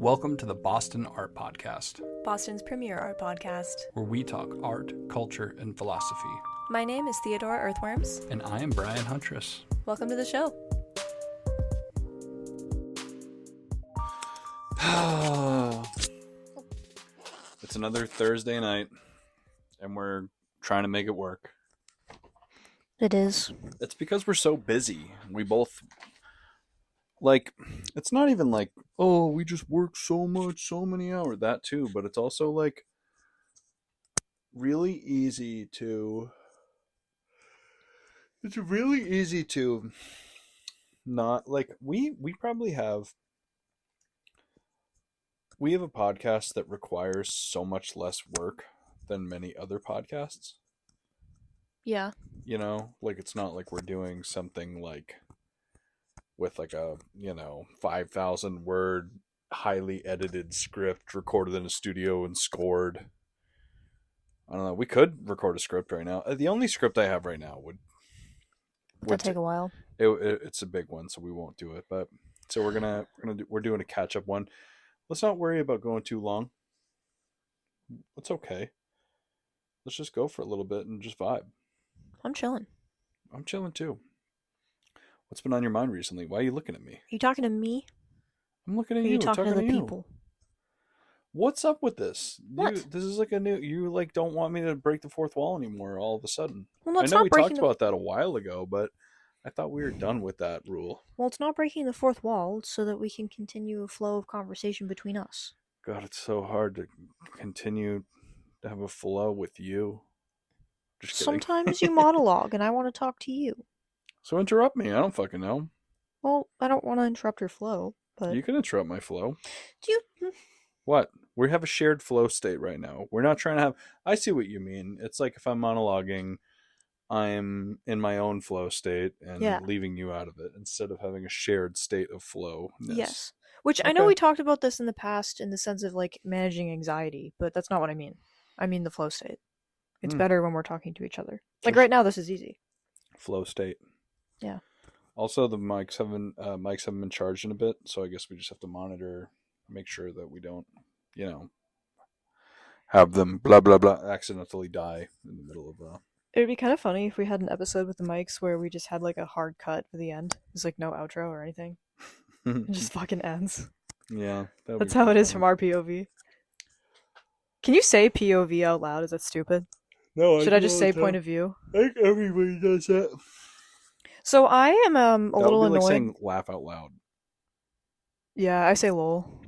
Welcome to the Boston Art Podcast, Boston's premier art podcast, where we talk art, culture, and philosophy. My name is Theodore Earthworms. And I am Brian Huntress. Welcome to the show. It's another Thursday night, and we're trying to make it work. It is. It's because we're so busy. We both, it's not even like, oh, we just work so much, so many hours. That too, but it's also really easy to... It's really easy to not, we probably have... We have a podcast that requires so much less work than many other podcasts. Yeah. You know, it's not like we're doing something with a 5,000 word highly edited script recorded in a studio and scored. I don't know. We could record a script right now. The only script I have right now would take a while. It's a big one, so we won't do it. But so we're doing a catch up one. Let's not worry about going too long. It's okay. Let's just go for a little bit and just vibe. I'm chilling. I'm chilling too. What's been on your mind recently? Why are you looking at me? Are you talking to me? I'm looking at you. Are you talking to the people? What's up with this? What? This is you don't want me to break the fourth wall anymore all of a sudden. Well, I know we talked about that a while ago, but I thought we were done with that rule. Well, it's not breaking the fourth wall so that we can continue a flow of conversation between us. God, it's so hard to continue to have a flow with you. Just kidding. Sometimes you monologue and I want to talk to you. So interrupt me. I don't fucking know. Well, I don't want to interrupt your flow, but... You can interrupt my flow. Do you... What? We have a shared flow state right now. We're not trying to have... I see what you mean. It's like if I'm monologuing, I'm in my own flow state and leaving you out of it instead of having a shared state of flow. Yes. Which I know we talked about this in the past in the sense of managing anxiety, but that's not what I mean. I mean the flow state. It's better when we're talking to each other. Right now, this is easy. Flow state. Yeah. Also, the mics haven't been charged in a bit, so I guess we just have to monitor, make sure that we don't, have them blah blah blah accidentally die in the middle of It would be kind of funny if we had an episode with the mics where we just had a hard cut for the end. There's no outro or anything. It just fucking ends. Yeah. That's how it is from our POV. Can you say POV out loud? Is that stupid? No. Should I just say point of view? I think everybody does that. So I am a little annoyed. Saying laugh out loud. Yeah, I say lol.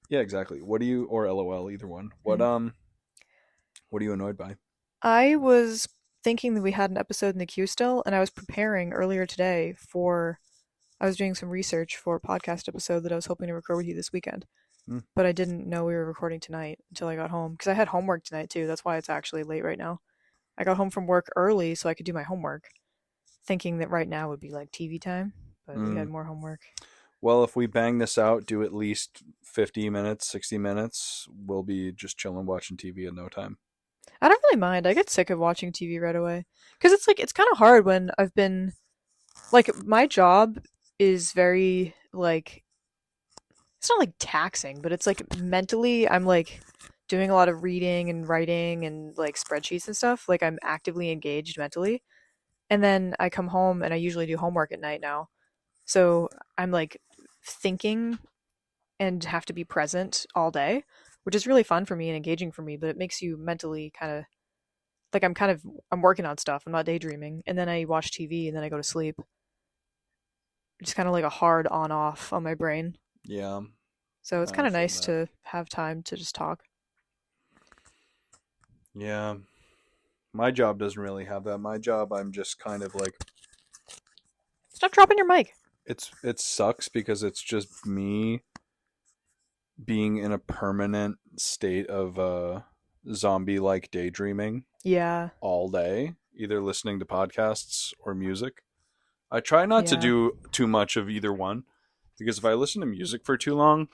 Yeah, exactly. What do you, or LOL, either one. What are you annoyed by? I was thinking that we had an episode in the queue still, and I was preparing earlier today I was doing some research for a podcast episode that I was hoping to record with you this weekend. But I didn't know we were recording tonight until I got home, because I had homework tonight too. That's why it's actually late right now. I got home from work early so I could do my homework, thinking that right now would be TV time, but we had more homework. Well, if we bang this out, do at least 50 minutes, 60 minutes, we'll be just chilling watching TV in no time. I don't really mind. I get sick of watching TV right away. Because it's kind of hard when I've been... my job is very, it's not taxing, but it's mentally, I'm doing a lot of reading and writing and spreadsheets and stuff. I'm actively engaged mentally. And then I come home and I usually do homework at night now. So I'm thinking and have to be present all day, which is really fun for me and engaging for me, but it makes you mentally kind of I'm working on stuff. I'm not daydreaming. And then I watch TV and then I go to sleep. It's kind of a hard on off on my brain. Yeah. So it's kind of nice to have time to just talk. Yeah. My job doesn't really have that. My job, I'm just kind of Stop dropping your mic. It sucks because it's just me being in a permanent state of zombie-like daydreaming. Yeah. All day, either listening to podcasts or music. I try not to do too much of either one, because if I listen to music for too long,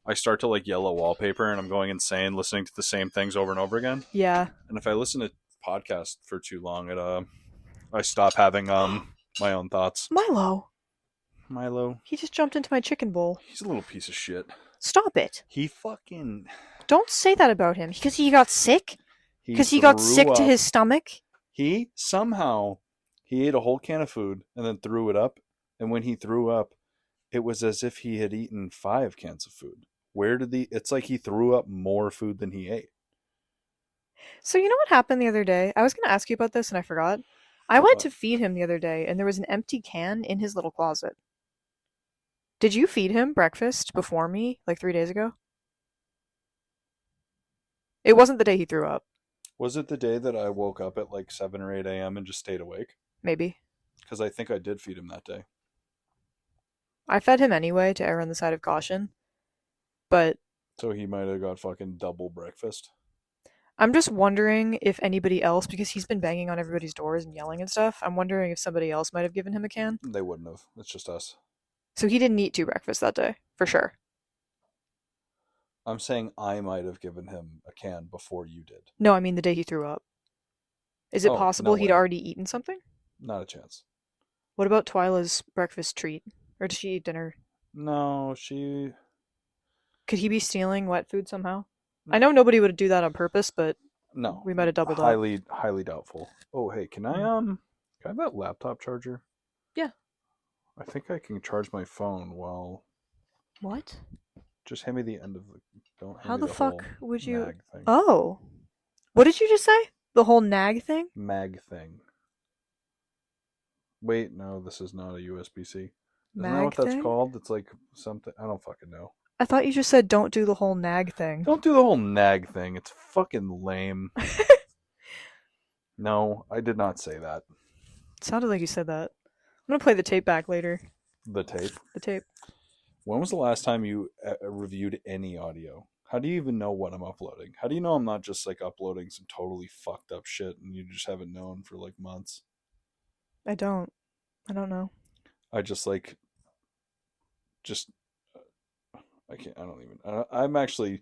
I start to yell at wallpaper and I'm going insane listening to the same things over and over again. Yeah. And if I listen to podcasts for too long, I stop having my own thoughts. Milo. Milo. He just jumped into my chicken bowl. He's a little piece of shit. Stop it. He fucking Don't say that about him. Because he got sick? he Because he got threw sick to up. his stomach? He somehow he ate a whole can of food and then threw it up. And when he threw up, it was as if he had eaten 5 cans of food. Where did he? It's like he threw up more food than he ate. So you know what happened the other day? I was going to ask you about this and I forgot. I went What? to feed him the other day and there was an empty can in his little closet. Did you feed him breakfast before me, like 3 days ago? It wasn't the day he threw up. Was it the day that I woke up at like 7 or 8 a.m. and just stayed awake? Maybe. Because I think I did feed him that day. I fed him anyway to err on the side of caution, but So he might have got fucking double breakfast. I'm just wondering if anybody else, because he's been banging on everybody's doors and yelling and stuff, I'm wondering if somebody else might have given him a can. They wouldn't have. It's just us. So he didn't eat 2 breakfasts that day, for sure. I'm saying I might have given him a can before you did. No, I mean the day he threw up. Is it Oh, possible no he'd way. already eaten something? Not a chance. What about Twyla's breakfast treat? Or did she eat dinner? No, she. Could he be stealing wet food somehow? I know nobody would do that on purpose, but No. we might have doubled up. Highly doubtful. Oh, hey, can I can I have that laptop charger? Yeah. I think I can charge my phone while. What? Just hand me the end of the. Don't hand How me the the fuck whole would you? mag thing. Oh. What did you just say? The whole nag thing? Mag thing. Wait, no, this is not a USB-C. Isn't that Mag what that's thing? called? It's like something. I don't fucking know. I thought you just said don't do the whole nag thing. Don't do the whole nag thing. It's fucking lame. No, I did not say that. It sounded like you said that. I'm gonna play the tape back later. The tape. The tape. When was the last time you reviewed any audio? How do you even know what I'm uploading? How do you know I'm not just like uploading some totally fucked up shit and you just haven't known for like months? I don't. I don't know. I just like, just, I can't, I don't even, I'm actually,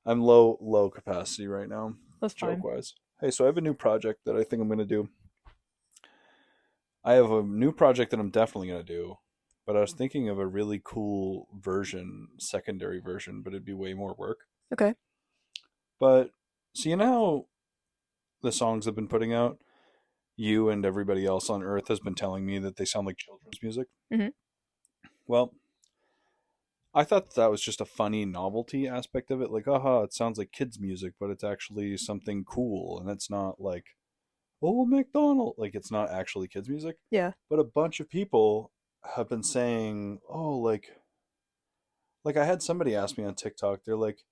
I'm low capacity right now, That's joke fine. wise. Hey, so I have a new project that I think I'm going to do. I have a new project that I'm definitely going to do, but I was thinking of a really cool version, secondary version, but it'd be way more work. Okay. But so you know how the songs I've been putting out, you and everybody else on Earth has been telling me that they sound like children's music. Mhm. Well, I thought that was just a funny novelty aspect of it. Like, aha, it sounds like kids' music, but it's actually something cool, and it's not like Old MacDonald. Like, it's not actually kids' music. Yeah. But a bunch of people have been saying, oh, like I had somebody ask me on TikTok, they're like,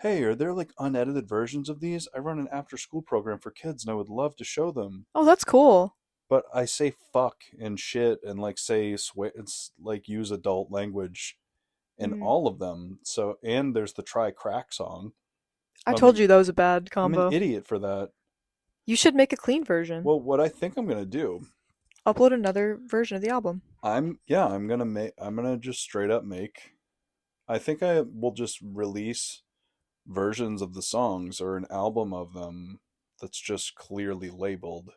hey, are there like unedited versions of these? I run an after school program for kids and I would love to show them. Oh, that's cool. But I say fuck and shit and like say swear, it's like use adult language in Mhm. all of them. So, and there's the Try Crack song. I I'm told an, you that was a bad I'm an combo. idiot for that. You should make a clean version. Well, what I think I'm going to do, Upload another version of the album. I'm going to just straight up make, I think I will just release versions of the songs or an album of them that's just clearly labeled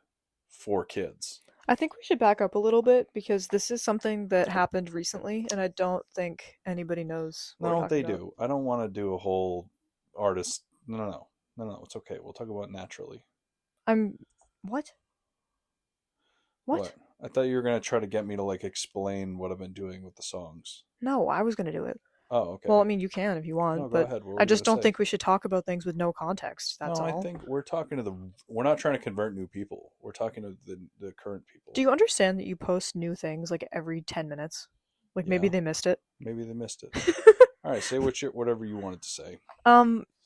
for kids. I think we should back up a little bit because this is something that happened recently, and I don't think anybody knows what we're No, talking they about. do. I don't want to do a whole artist. No. It's okay. We'll talk about it naturally. I'm. What? What? What? I thought you were gonna try to get me to like explain what I've been doing with the songs. No, I was gonna do it. Oh, Well, I okay. mean, you can if you No, want, go but ahead. What were I you just gonna don't say? think we should talk about things with no context. That's No, I all. think we're talking to the. We're not trying to convert new people. We're talking to the current Do people. you understand that you post new things like every 10 minutes? Like maybe Yeah, they missed it. maybe they missed it. All right, say whatever you wanted to say.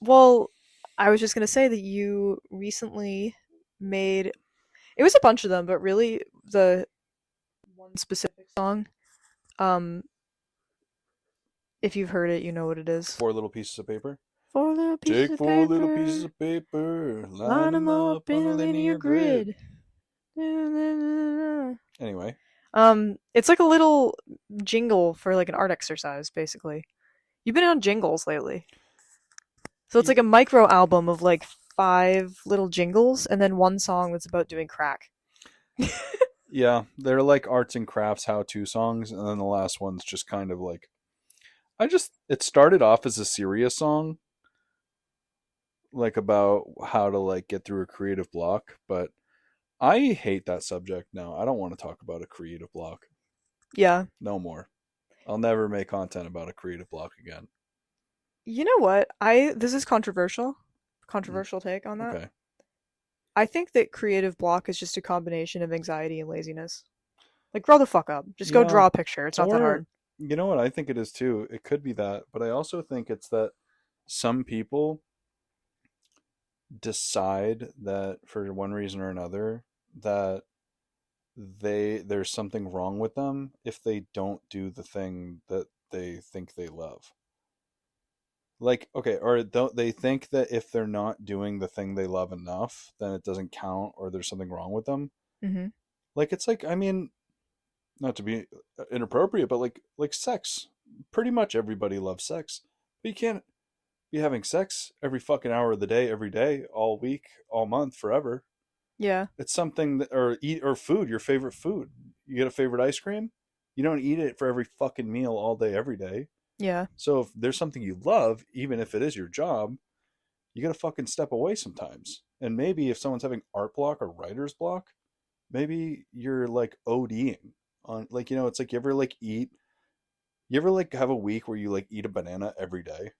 Well, I was just gonna say that you recently made it was a bunch of them, but really the one specific song, um, if you've heard it, you know what it is. 4 little pieces of paper. 4 little pieces Take of 4 little pieces paper, of paper, line line them them up up on in a a linear linear grid. grid. Anyway, It's like a little jingle for like an art exercise, basically. You've been on jingles lately. So it's like a micro album of like 5 little jingles and then one song that's about doing crack. yeah, they're like arts and crafts how-to songs, and then the last one's just kind of like I just it started off as a serious song, like about how to like get through a creative block, but I hate that subject now. I don't want to talk about a creative block. Yeah. No more. I'll never make content about a creative block again. You know what? I This is controversial. Mm, Controversial take on that. okay. I think that creative block is just a combination of anxiety and laziness. Like grow the fuck up. Just go Yeah. draw a picture. It's not that Or hard. you know what I think it is too? It could be that, but I also think it's that some people decide that for one reason or another that there's something wrong with them if they don't do the thing that they think they love. Like, okay, or don't they think that if they're not doing the thing they love enough, then it doesn't count or there's something wrong with them? Mhm. Like it's like I mean, not to be inappropriate, but like sex. Pretty much everybody loves sex. But you can't be having sex every fucking hour of the day, every day, all week, all month, forever. Yeah. It's something that, or eat or food, your favorite food. You get a favorite ice cream, you don't eat it for every fucking meal all day, every day. Yeah. So if there's something you love, even if it is your job, you gotta fucking step away sometimes. And maybe if someone's having art block or writer's block, maybe you're like ODing on like it's like you ever like have a week where you like eat a banana every day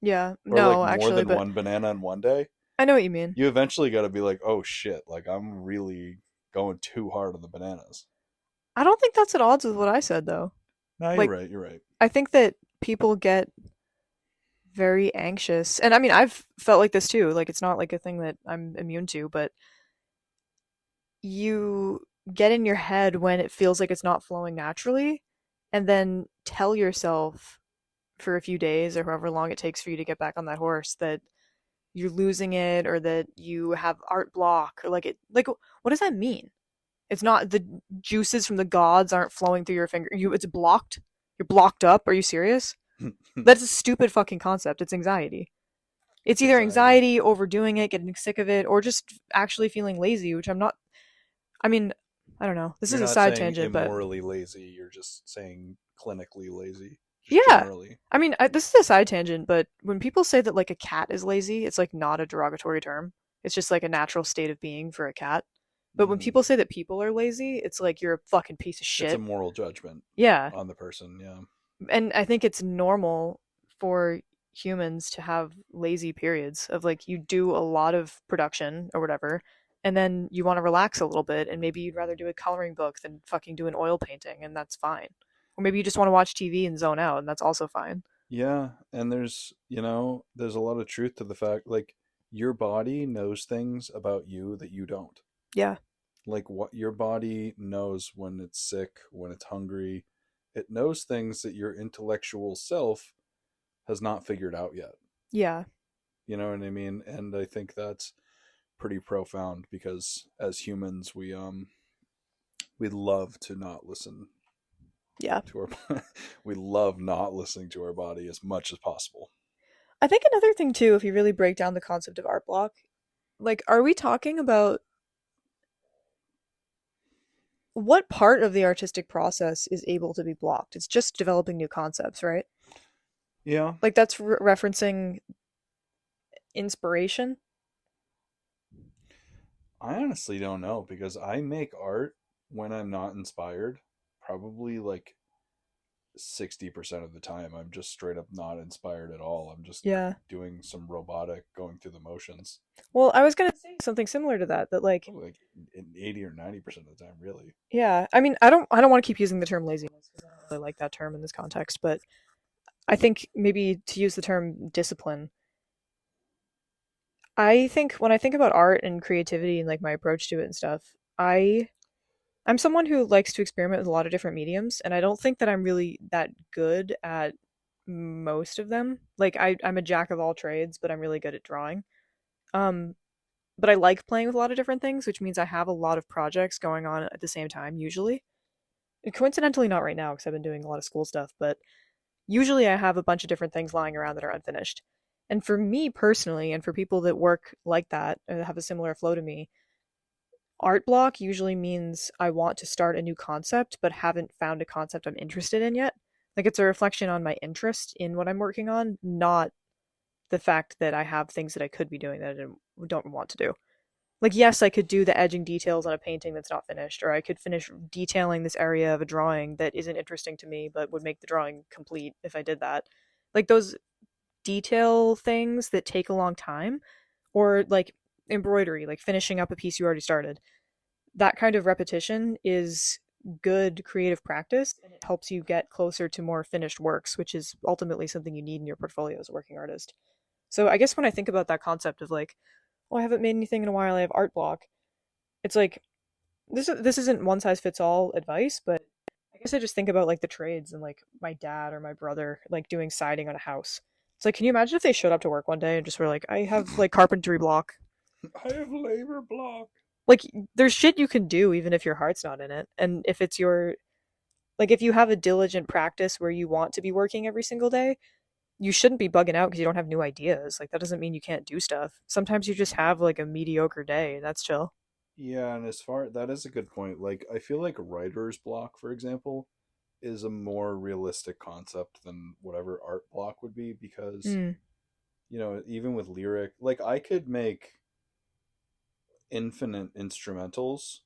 Yeah. or like No, more actually, than but one banana in one day. I know what you mean. You eventually got to be like, oh shit, like I'm really going too hard on the bananas. I don't think that's at odds with what I said though. No, you're Like right. You're right. I think that people get very anxious. And I mean, I've felt like this too. Like it's not like a thing that I'm immune to, but you get in your head when it feels like it's not flowing naturally and then tell yourself for a few days or however long it takes for you to get back on that horse that you're losing it or that you have art block or like what does that mean? It's not the juices from the gods aren't flowing through your finger. It's blocked. You're blocked up. Are you serious? That's a stupid fucking concept. It's anxiety. It's It's either anxiety. anxiety, overdoing it, getting sick of it, or just actually feeling lazy, which I'm not. I mean, I don't know. This You're is a not side saying tangent, but immorally lazy. You're just saying clinically lazy, just yeah. generally. I mean, this is a side tangent, but when people say that like a cat is lazy, it's like not a derogatory term. It's just like a natural state of being for a cat. But when Hmm. people say that people are lazy, it's like you're a fucking piece of It's a shit. moral judgment Yeah. on the person. Yeah. And I think it's normal for humans to have lazy periods of like you do a lot of production or whatever, and then you want to relax a little bit, and maybe you'd rather do a coloring book than fucking do an oil painting, and that's fine. Or maybe you just want to watch TV and zone out, and that's also fine. Yeah, and there's a lot of truth to the fact like your body knows things about you that you don't. Yeah. Like what your body knows when it's sick, when it's hungry. It knows things that your intellectual self has not figured out yet. Yeah. You know what I mean? And I think that's pretty profound because as humans we love to not listen Yeah. to our we love not listening to our body as much as possible. I think another thing too, if you really break down the concept of art block, like are we talking about what part of the artistic process is able to be blocked? It's just developing new concepts, right? Yeah, Like that's referencing inspiration. I honestly don't know because I make art when I'm not inspired. Probably like 60% of the time, I'm just straight up not inspired at all. I'm just Yeah. doing some robotic going through the motions. Well, I was gonna say something similar to that. That like, Probably like 80 or 90% of the time, really. yeah. I mean, I don't want to keep using the term laziness because I don't really like that term in this context. But I think maybe to use the term discipline. I think when I think about art and creativity and like my approach to it and stuff, I'm someone who likes to experiment with a lot of different mediums, and I don't think that I'm really that good at most of them. Like I'm a jack of all trades, but I'm really good at drawing. Um, but I like playing with a lot of different things, which means I have a lot of projects going on at the same time, usually. And coincidentally, not right now because I've been doing a lot of school stuff, but usually I have a bunch of different things lying around that are unfinished. And for me personally, and for people that work like that, have a similar flow to me, art block usually means I want to start a new concept, but haven't found a concept I'm interested in yet. Like it's a reflection on my interest in what I'm working on, not the fact that I have things that I could be doing that don't want to do. Like, yes, I could do the edging details on a painting that's not finished, or I could finish detailing this area of a drawing that isn't interesting to me but would make the drawing complete if I did that. Like those detail things that take a long time, or like embroidery, like finishing up a piece you already started. That kind of repetition is good creative practice, and it helps you get closer to more finished works, which is ultimately something you need in your portfolio as a working artist. So I guess when I think about that concept of like, oh, I haven't made anything in a while, I have art block, it's like this isn't one size fits all advice, but I guess I just think about like the trades and like my dad or my brother like doing siding on a house. It's like, can you imagine if they showed up to work one day and just were like, I have like carpentry block. I have labor block. Like there's shit you can do even if your heart's not in it. And if it's your like if you have a diligent practice where you want to be working every single day, you shouldn't be bugging out because you don't have new ideas. Like that doesn't mean you can't do stuff. Sometimes you just have like a mediocre day. That's chill. Yeah, and as far that is a good point. Like I feel like writer's block, for example, is a more realistic concept than whatever art block would be because, Mm, even with lyric, like I could make infinite instrumentals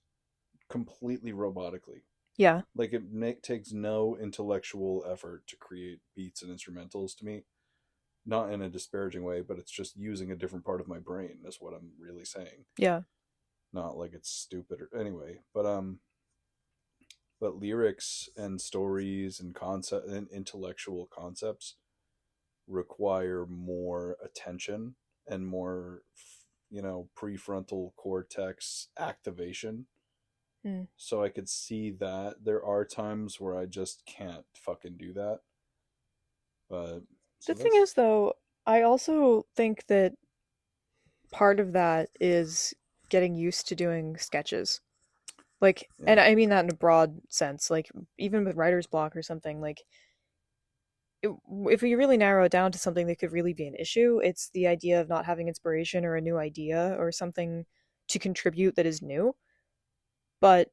completely robotically. yeah. Like takes no intellectual effort to create beats and instrumentals to me. Not in a disparaging way, but it's just using a different part of my brain is what I'm really saying. Yeah. Not like it's stupid or anyway, but lyrics and stories and concept and intellectual concepts require more attention and more prefrontal cortex activation. Mm. So I could see that there are times where I just can't fucking do that. But The so thing that's is though, I also think that part of that is getting used to doing sketches. Like, yeah. and I mean that in a broad sense. Like, even with writer's block or something, like, it, if we really narrow it down to something that could really be an issue, it's the idea of not having inspiration or a new idea or something to contribute that is new. But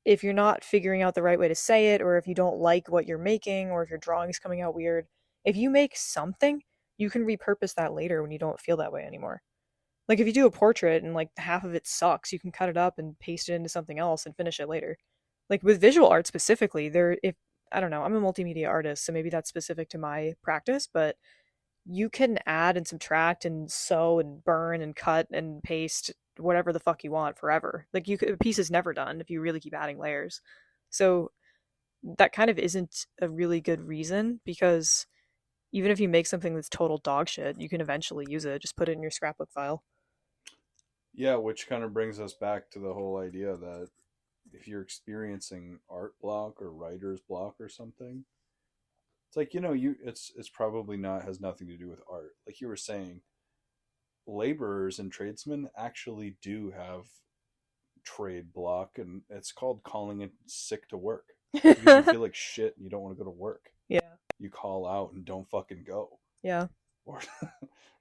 if you're not figuring out the right way to say it, or if you don't like what you're making, or if your drawing's coming out weird, if you make something, you can repurpose that later when you don't feel that way anymore. Like if you do a portrait and like half of it sucks, you can cut it up and paste it into something else and finish it later. Like with visual art specifically, there if I don't know, I'm a multimedia artist, so maybe that's specific to my practice, but you can add and subtract and sew and burn and cut and paste whatever the fuck you want forever. Like a piece is never done if you really keep adding layers. So that kind of isn't a really good reason because even if you make something that's total dog shit, you can eventually use it. Just put it in your scrapbook file. Yeah, which kind of brings us back to the whole idea that if you're experiencing art block or writer's block or something, it's like, it's probably not has nothing to do with art. Like you were saying, laborers and tradesmen actually do have trade block, and it's called calling it sick to work because you feel like shit and you don't want to go to work. Yeah. You call out and don't fucking go. Yeah. Or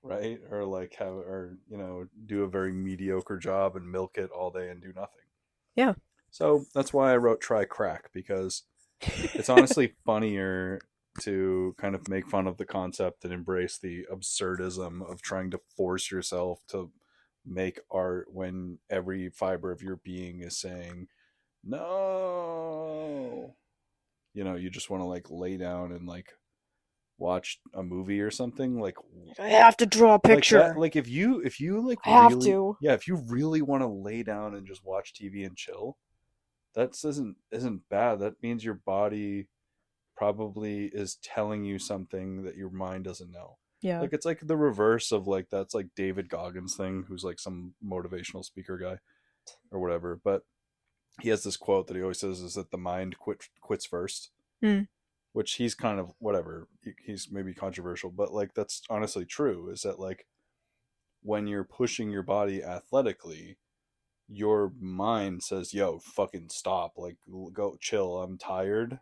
right, or like do a very mediocre job and milk it all day and do nothing. Yeah. So that's why I wrote try crack, because it's honestly funnier to kind of make fun of the concept and embrace the absurdism of trying to force yourself to make art when every fiber of your being is saying no. You just want to like lay down and like watch a movie or something I have to draw a like that. picture. Like if you like I have really, to. yeah, if you really want to lay down and just watch TV and chill, that isn't bad. That means your body probably is telling you something that your mind doesn't know. Yeah. Like it's like the reverse of like that's like David Goggins thing, who's like some motivational speaker guy or whatever. But he has this quote that he always says is that the mind quits first, Hmm. which he's kind of whatever. He's maybe controversial, but like that's honestly true. Is that like when you're pushing your body athletically, your mind says, "Yo, fucking stop! Like, go chill. I'm tired."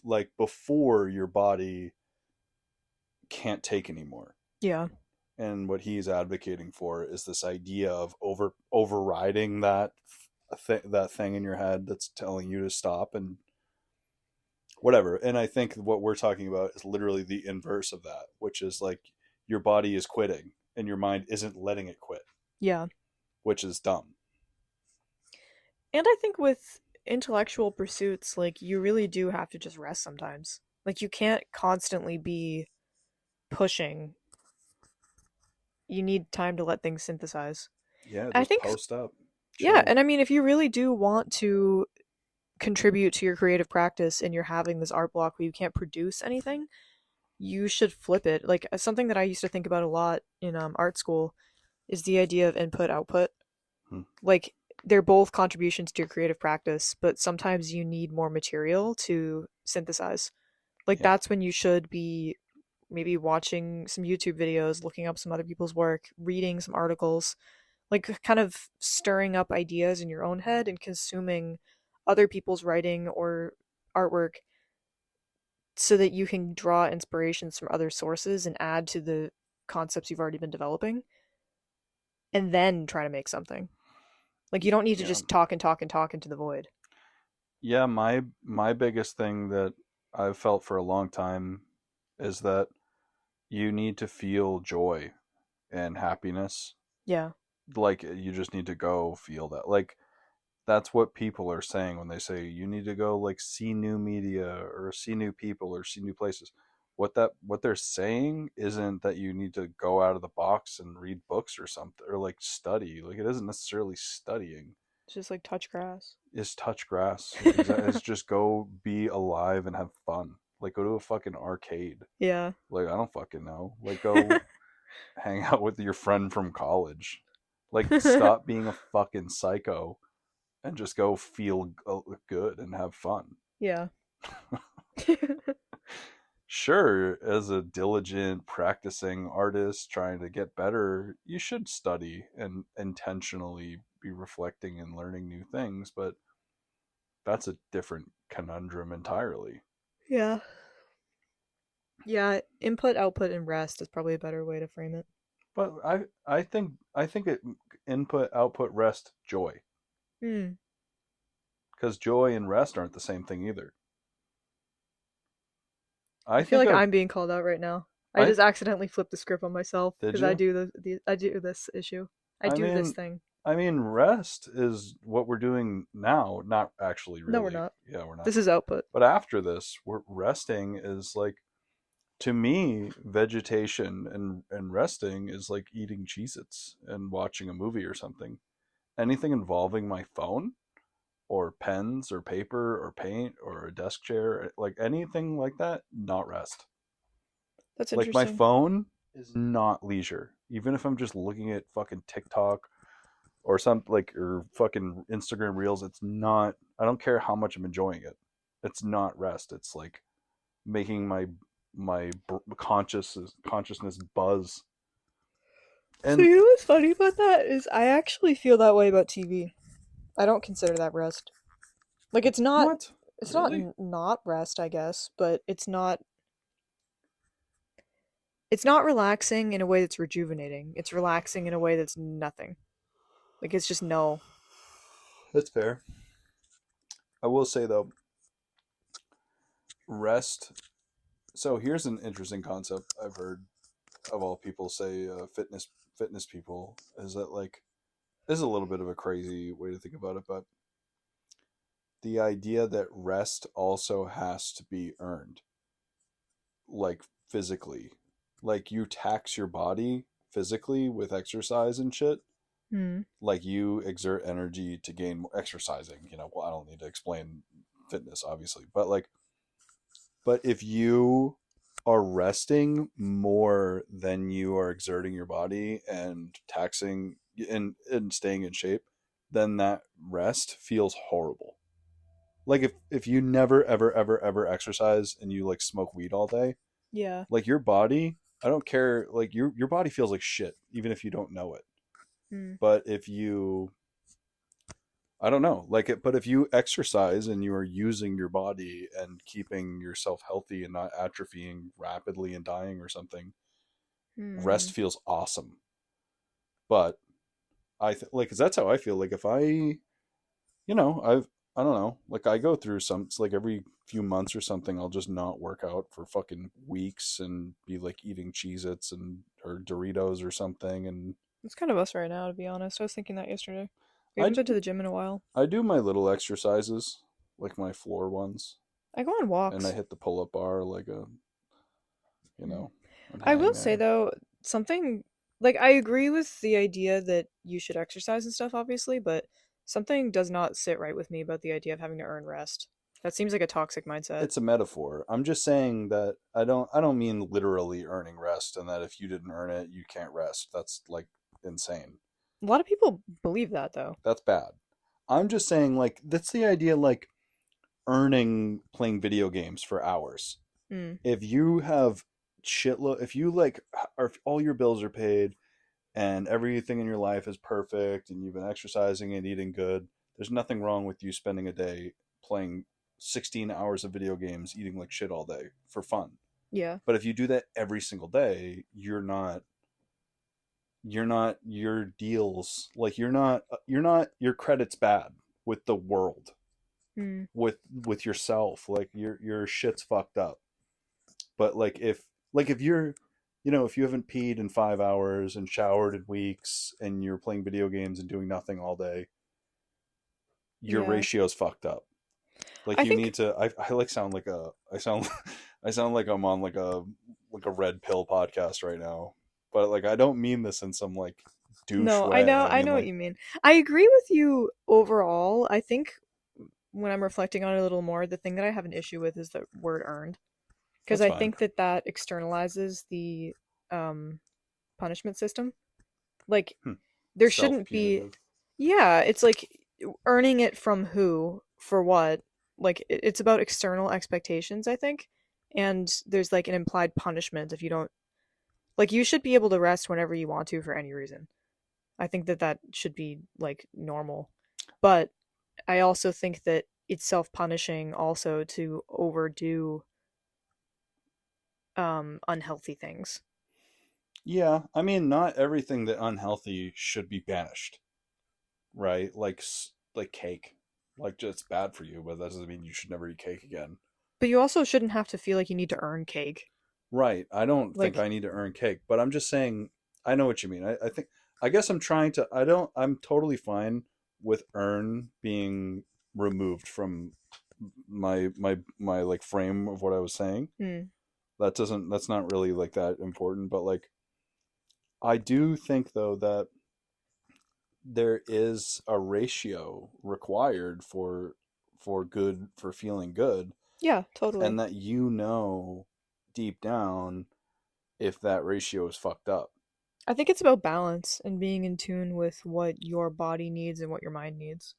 Like before your body can't take anymore. Yeah. And what he's advocating for is this idea of overriding that thing in your head that's telling you to stop and whatever. And I think what we're talking about is literally the inverse of that, which is like your body is quitting and your mind isn't letting it quit, Yeah. which is dumb. And I think with intellectual pursuits, like you really do have to just rest sometimes. Like you can't constantly be pushing. You need time to let things synthesize. Yeah, I just think, post up, yeah, chill. and I mean, if you really do want to contribute to your creative practice and you're having this art block where you can't produce anything, you should flip it. Like something that I used to think about a lot in art school is the idea of input output. Hmm. Like they're both contributions to your creative practice, but sometimes you need more material to synthesize. Like Yeah, that's when you should be maybe watching some YouTube videos, looking up some other people's work, reading some articles, like kind of stirring up ideas in your own head and consuming other people's writing or artwork so that you can draw inspirations from other sources and add to the concepts you've already been developing and then try to make something. Like you don't need to yeah, just talk and talk and talk into the void. yeah. My biggest thing that I've felt for a long time is that you need to feel joy and happiness. Yeah. Like you just need to go feel that. Like that's what people are saying when they say you need to go like see new media or see new people or see new places. What they're saying isn't that you need to go out of the box and read books or something or like study. Like it isn't necessarily studying. It's just like touch grass. It's touch grass. Exactly. It's just go be alive and have fun. Like go to a fucking arcade. Yeah. Like I don't fucking know. Like go hang out with your friend from college. Like stop being a fucking psycho and just go feel good and have fun. Yeah. Sure, as a diligent practicing artist trying to get better, you should study and intentionally be reflecting and learning new things, but that's a different conundrum entirely. Yeah. Yeah, input, output, and rest is probably a better way to frame it. But I think it input, output, rest, joy, Hmm. because joy and rest aren't the same thing either. I I feel think like of I'm being called out right now. I I just accidentally flipped the script on myself did because I you? do I do this issue. I I do this mean, thing. rest is what we're doing now. Not actually, No, we're really. not. Yeah, we're not. This is output. But after this, we're resting is like to me, vegetation and resting is like eating Cheez-Its and watching a movie or something. Anything involving my phone or pens or paper or paint or a desk chair, like anything like that, not rest. That's Like my interesting. phone is not leisure. Even if I'm just looking at fucking TikTok or some like or fucking Instagram reels, it's not. I don't care how much I'm enjoying it. It's not rest. It's like making my consciousness buzz. So And you know what's funny about that is I actually feel that way about TV. I don't consider that rest. Like what? it's not Really? not rest, I guess, but it's not relaxing in a way that's rejuvenating. It's relaxing in a way that's nothing. Like it's just no. That's fair. I will say though, rest. So here's an interesting concept I've heard of all people say fitness people is that like this is a little bit of a crazy way to think about it, but the idea that rest also has to be earned, like physically, like you tax your body physically with exercise and shit. Hmm. Like you exert energy to gain more exercising. Well, I don't need to explain fitness, obviously, but like, but if you are resting more than you are exerting your body and taxing and staying in shape, then that rest feels horrible. Like if you never ever ever ever exercise and you like smoke weed all day, Yeah. like your body, I don't care, like your body feels like shit even if you don't know it. Hmm. But if you I don't know, like it, but if you exercise and you are using your body and keeping yourself healthy and not atrophying rapidly and dying or something, rest Hmm. feels awesome. But like, cause that's how I feel. Like if I, I've I don't know. Like I go through some, it's like every few months or something, I'll just not work out for fucking weeks and be like eating Cheez-Its and or Doritos or something. And It's kind of us right now, to be honest. I was thinking that yesterday. We I haven't been to do, the gym in a while. I do my little exercises, like my floor ones, I go on and I walks. hit the pull-up bar like Mm. and I hang will say there. though, something like I agree with the idea that you should exercise and stuff, obviously, but something does not sit right with me about the idea of having to earn rest. That seems like a toxic mindset. It's a metaphor. I'm just saying that I don't mean literally earning rest and that if you didn't earn it, you can't rest. That's like insane. A lot of people believe that though. That's bad. I'm just saying like that's the idea like earning playing video games for hours. Mm, If you have shitload if you like if all your bills are paid and everything in your life is perfect and you've been exercising and eating good, there's nothing wrong with you spending a day playing 16 hours of video games eating like shit all day for fun. yeah. But if you do that every single day, your deals like your credit's bad with the world, Mm, with yourself, like your shit's fucked up. But if you're if you haven't peed in 5 hours and showered in weeks and you're playing video games and doing nothing all day, your yeah. ratio's fucked up. Like I you think need to I like sound like a I sound I sound like I'm on like a red pill podcast right now. But like I don't mean this in some like douche no, way. I I mean know what like you mean. I agree with you overall. I think when I'm reflecting on it a little more, the thing that I have an issue with is the word earned. Because that's I fine. think that that externalizes the um, punishment system. Like, Hmm. there Self shouldn't be. punitive. Yeah, it's like earning it from who, for what. Like, it's about external expectations, I think. And there's like an implied punishment if you don't. Like, you should be able to rest whenever you want to for any reason. I think that that should be like normal. But I also think that it's self punishing also to overdo unhealthy things. Yeah, I mean not everything that unhealthy should be banished, right? Like cake. Like just bad for you, but that doesn't mean you should never eat cake again. But you also shouldn't have to feel like you need to earn cake. Right. I don't think Like, I need to earn cake, but I'm just saying I know what you mean. I think I guess I'm trying to I don't I'm totally fine with earn being removed from my like frame of what I was saying. hmm, That's not really like that important, but like I do think though that there is a ratio required for feeling good, yeah, totally. and that deep down if that ratio is fucked up. I think it's about balance and being in tune with what your body needs and what your mind needs.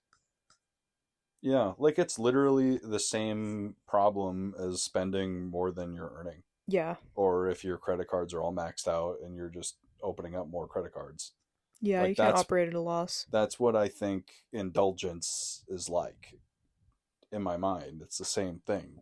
Yeah, like it's literally the same problem as spending more than you're earning, Yeah. or if your credit cards are all maxed out and you're just opening up more credit cards. Yeah, you Like can't operate at a loss. that's what I think indulgence is like in my mind. It's the same thing.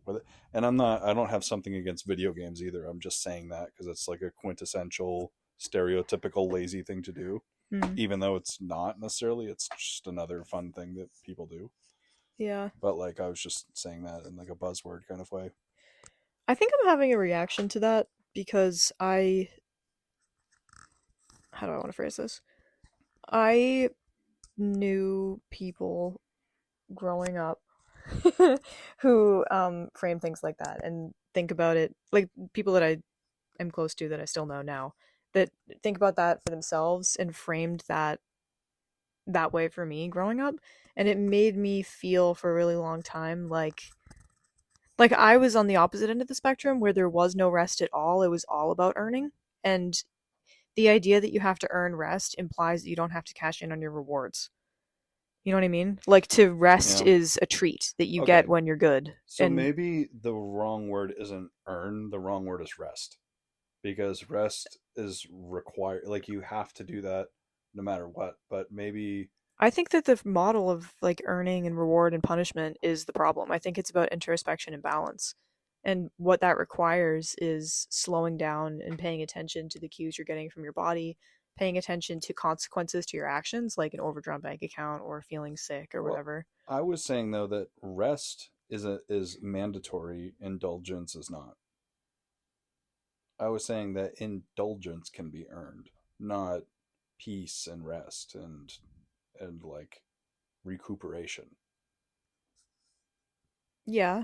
And I don't have something against video games either. I'm just saying that because it's like a quintessential stereotypical lazy thing to do, Hmm. even though it's not necessarily. It's just another fun thing that people do. Yeah. But like I was just saying that in like a buzzword kind of way. I think I'm having a reaction to that because how do I want to phrase this? I knew people growing up who frame things like that and think about it like people that I am close to that I still know now that think about that for themselves and framed that way for me growing up, and it made me feel for a really long time like I was on the opposite end of the spectrum where there was no rest at all. It was all about earning, and the idea that you have to earn rest implies that you don't have to cash in on your rewards. You know what I mean? Like, to rest Yeah. is a treat that you get Okay. when you're good. So And maybe the wrong word isn't earn, the wrong word is rest. Because rest is required, like you have to do that no matter what. But maybe I think that the model of like earning and reward and punishment is the problem. I think it's about introspection and balance. And what that requires is slowing down and paying attention to the cues you're getting from your body, paying attention to consequences to your actions, like an overdrawn bank account or feeling sick or Well, whatever. I was saying though that rest is mandatory, indulgence is not. I was saying that indulgence can be earned, not peace and rest and like recuperation. Yeah.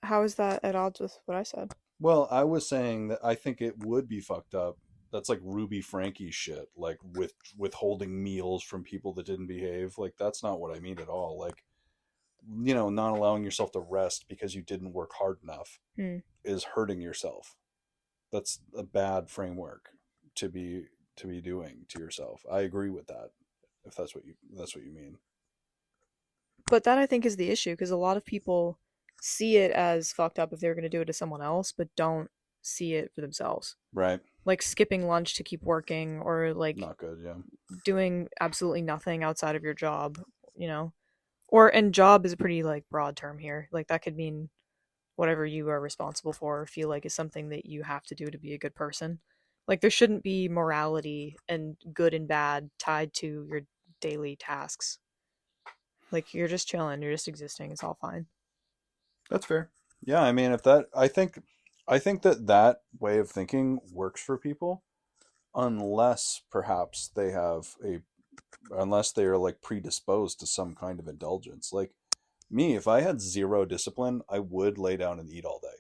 How is that at odds with what I said? Well, I was saying that I think it would be fucked up. That's like Ruby Frankie shit, like withholding meals from people that didn't behave. Like that's not what I mean at all. Like not allowing yourself to rest because you didn't work hard enough Hmm. is hurting yourself. That's a bad framework to be doing to yourself. I agree with that. If that's what you mean. But that I think is the issue because a lot of people see it as fucked up if they're going to do it to someone else, but don't see it for themselves. Right. Like skipping lunch to keep working or like Not good, yeah. doing absolutely nothing outside of your job, you know? Or and job is a pretty like broad term here. Like that could mean whatever you are responsible for or feel like is something that you have to do to be a good person. Like there shouldn't be morality and good and bad tied to your daily tasks. Like you're just chilling, you're just existing, it's all fine. That's fair. Yeah, I mean if that I think that that way of thinking works for people unless perhaps they have a unless they are like predisposed to some kind of indulgence. Like me, if I had zero discipline, I would lay down and eat all day.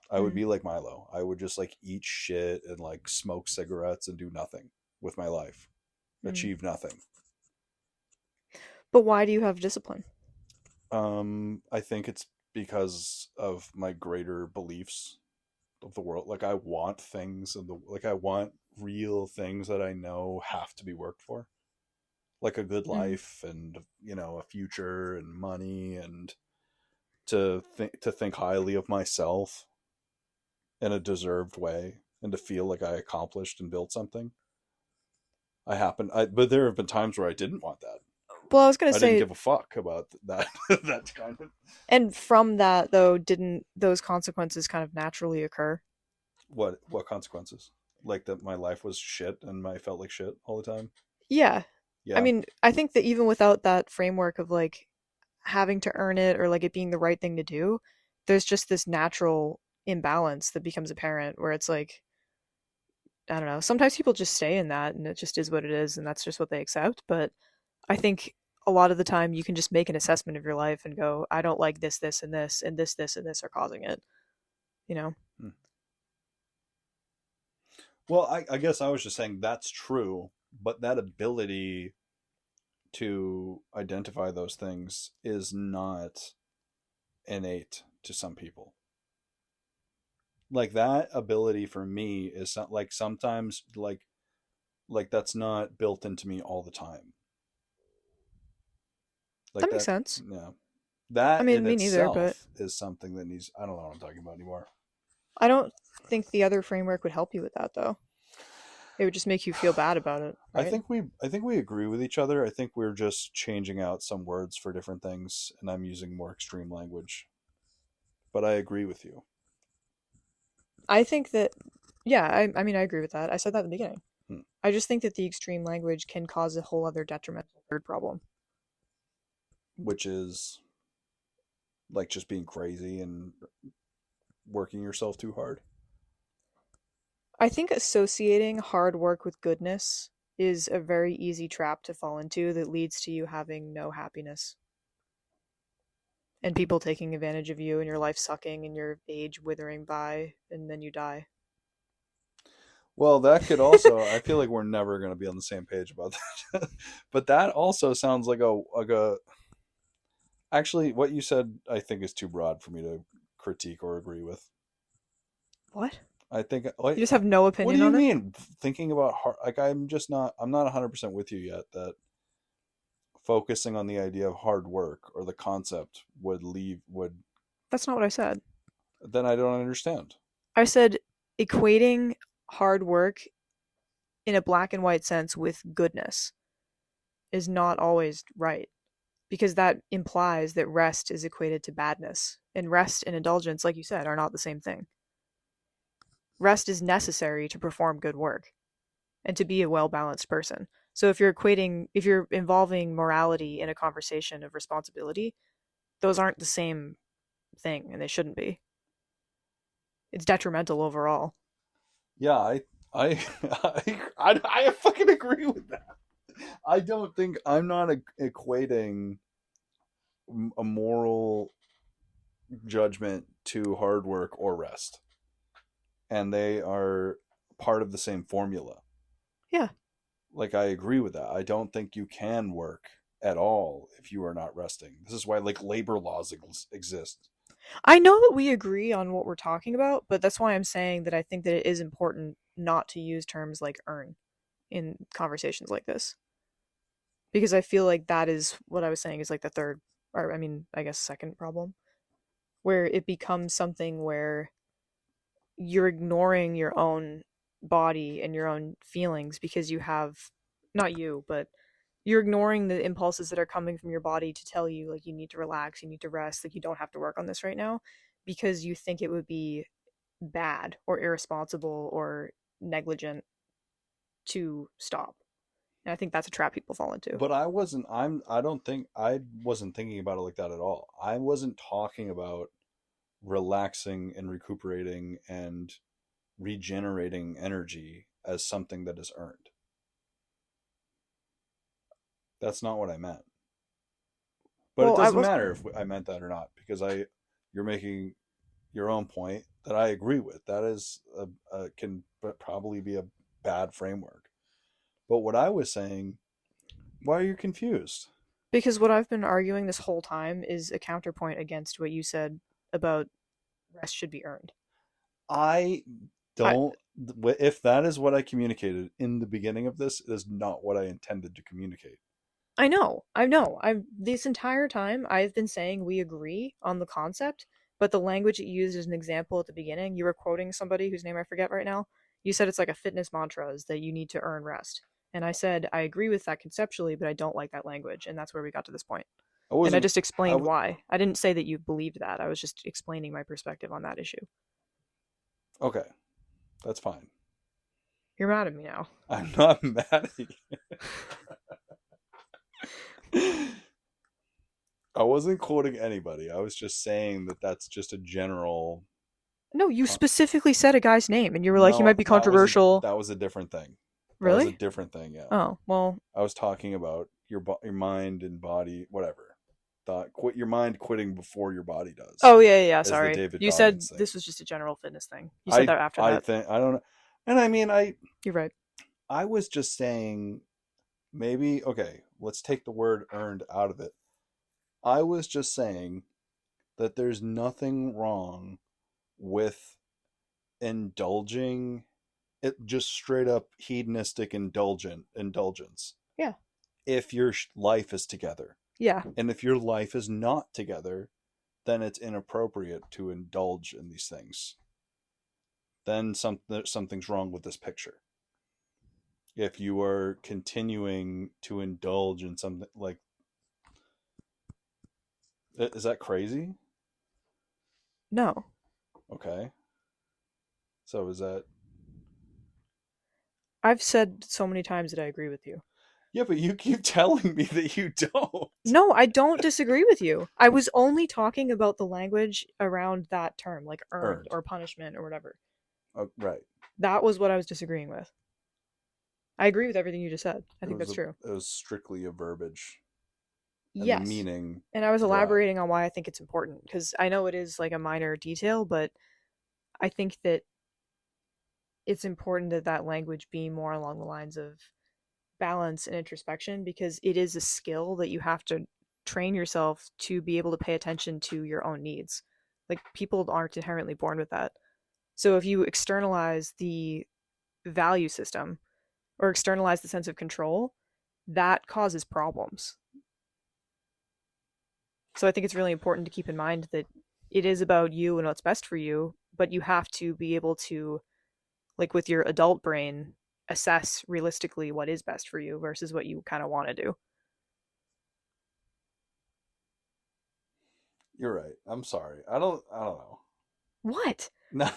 I would Mm. be like Milo. I would just like eat shit and like smoke cigarettes and do nothing with my life, Mm. achieve nothing. But why do you have discipline? I think it's because of my greater beliefs of the world. Like I want things and the like I want real things that I know have to be worked for. Like a good Mm. life and a future and money and to think highly of myself in a deserved way and to feel like I accomplished and built something. But there have been times where I didn't want that. Well, I was gonna I didn't say, give a fuck about that. That kind of and from that though, didn't those consequences kind of naturally occur? what consequences? Like that my life was shit and I felt like shit all the time. Yeah. I Yeah. mean, I think that even without that framework of like having to earn it or like it being the right thing to do, there's just this natural imbalance that becomes apparent where it's like, I don't know, sometimes people just stay in that and it just is what it is and that's just what they accept. But I think a lot of the time you can just make an assessment of your life and go, I don't like this, this, and this, and this, and this are causing it, you know? Hmm. Well, I guess I was just saying that's true, but that ability to identify those things is not innate to some people. Like that ability for me is not, like sometimes like that's not built into me all the time. That Like makes that, sense. yeah. I That mean, in me neither, but itself is something that needs. I don't know what I'm talking about anymore. I don't think the other framework would help you with that though. It would just make you feel bad about it, right? I think we agree with each other. I think we're just changing out some words for different things, and I'm using more extreme language. But I agree with you. I think that, yeah, I mean, I agree with that. I said that at the beginning. Hmm. I just think that the extreme language can cause a whole other detrimental third problem. Which is like just being crazy and working yourself too hard. I think associating hard work with goodness is a very easy trap to fall into that leads to you having no happiness and people taking advantage of you and your life sucking and your age withering by and then you die. Well, that could also. I feel like we're never going to be on the same page about that. But that also sounds like a. Actually, what you said, I think, is too broad for me to critique or agree with. What? I think. You just have no What do opinion you on it? mean? Thinking about like I'm just not. I'm not 100% with you yet. That focusing on the idea of hard work or the concept would. That's not what I said. Then I don't understand. I said equating hard work in a black and white sense with goodness is not always right because that implies that rest is equated to badness. And rest and indulgence, like you said, are not the same thing. rest is necessary to perform good work and to be a well balanced person. So if you're involving morality in a conversation of responsibility, those aren't the same thing and they shouldn't be. It's detrimental overall. Yeah, I, I fucking agree with that. I don't think I'm not equating a moral judgment to hard work or rest, and they are part of the same formula. Yeah. Like I agree with that. I don't think you can work at all if you are not resting. This is why like labor laws exist. I know that we agree on what we're talking about, but that's why I'm saying that I think that it is important not to use terms like earn in conversations like this. Because I feel like that is what I was saying is like the third, or I mean, I guess second problem, where it becomes something where you're ignoring your own body and your own feelings because you have, not you, but you're ignoring the impulses that are coming from your body to tell you like you need to relax, you need to rest, like you don't have to work on this right now because you think it would be bad or irresponsible or negligent to stop. And I think that's a trap people fall into. But I don't think I wasn't thinking about it like that at all. I wasn't talking about relaxing and recuperating and regenerating energy as something that is earned. That's not what I meant. But it Well, I doesn't was matter if I meant that or not because you're making your own point that I agree with. That is can probably be a bad framework. But what I was saying, why are you confused? because what I've been arguing this whole time is a counterpoint against what you said about rest should be earned. I I don't. If that is what I communicated in the beginning of this, it is not what I intended to communicate. I know. I know. I've this entire time I've been saying we agree on the concept, but the language you used as an example at the beginning, you were quoting somebody whose name I forget right now. You said it's like a fitness mantra is that you need to earn rest. And I said I agree with that conceptually, but I don't like that language, and that's where we got to this point. I And I wasn't. just I explained w- why. I didn't say that you believed that. I was just explaining my perspective on that issue. okay. That's fine. You're mad at me now. I'm not mad at you. I wasn't quoting anybody. I was just saying that that's just a general. No, you Con- specifically said a guy's name, and you were like, he no, might be controversial. that was a different thing. That was a Really? different thing. Yeah, Oh, well, I was talking about your mind and body, whatever. Thought quit your mind quitting before your body does, oh yeah, yeah, yeah, as the sorry. David You said Goggins thing. this was just a general fitness thing. You said that after I that. think I don't know, and I mean You're right. I was just saying maybe okay. Let's take the word earned out of it. I was just saying that there's nothing wrong with indulging it just straight up hedonistic indulgence Yeah. if your life is together. Yeah. And if your life is not together, then it's inappropriate to indulge in these things. Then something's wrong with this picture. If you are continuing to indulge in something like, is that crazy? No. Okay. So is that, I've said so many times that I agree with you. yeah, but you keep telling me that you don't. No, I don't disagree with you. I was only talking about the language around that term, like earned Earned. or punishment or whatever. Oh, right. That was what I was disagreeing with. I agree with everything you just said. I It think was that's a, true. it was strictly a verbiage and the Yes. meaning And I was dry. elaborating on why I think it's important because I know it is like a minor detail, but I think that it's important that that language be more along the lines of balance and introspection because it is a skill that you have to train yourself to be able to pay attention to your own needs. Like people aren't inherently born with that. So if you externalize the value system or externalize the sense of control, that causes problems. So I think it's really important to keep in mind that it is about you and what's best for you, but you have to be able to, like with your adult brain, assess realistically what is best for you versus what you kind of want to do. You're right. I'm sorry. I don't know. What? No,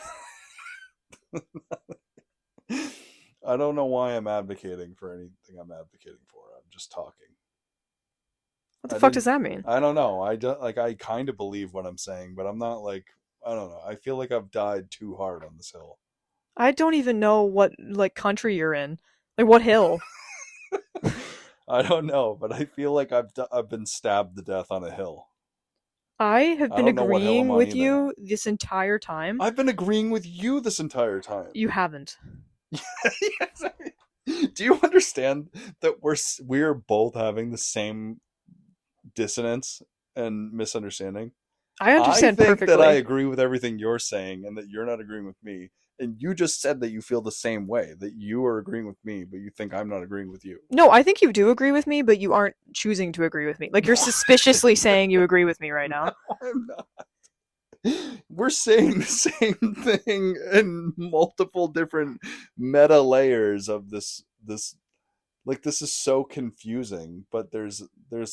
I don't know why I'm advocating for anything I'm advocating for. I'm just talking. What the I fuck does didn't. that mean? I don't know. I just like I kind of believe what I'm saying, but I'm not like I don't know. I feel like I've died too hard on this hill. I don't even know what like country you're in. Like what hill? I don't know, but I feel like I've been stabbed to death on a hill. I have I been don't know what hill I'm agreeing on with either. you this entire time. I've been agreeing with you this entire time. You haven't. Yes, do you understand that we're both having the same dissonance and misunderstanding? I I understand think that I perfectly. agree with everything you're saying and that you're not agreeing with me. And you just said that you feel the same way, that you are agreeing with me, but you think I'm not agreeing with you. No, I think you do agree with me, but you aren't choosing to agree with me. Like you're suspiciously saying you agree with me right No, now. I'm not. We're saying the same thing in multiple different meta layers of this like this is so confusing, but there's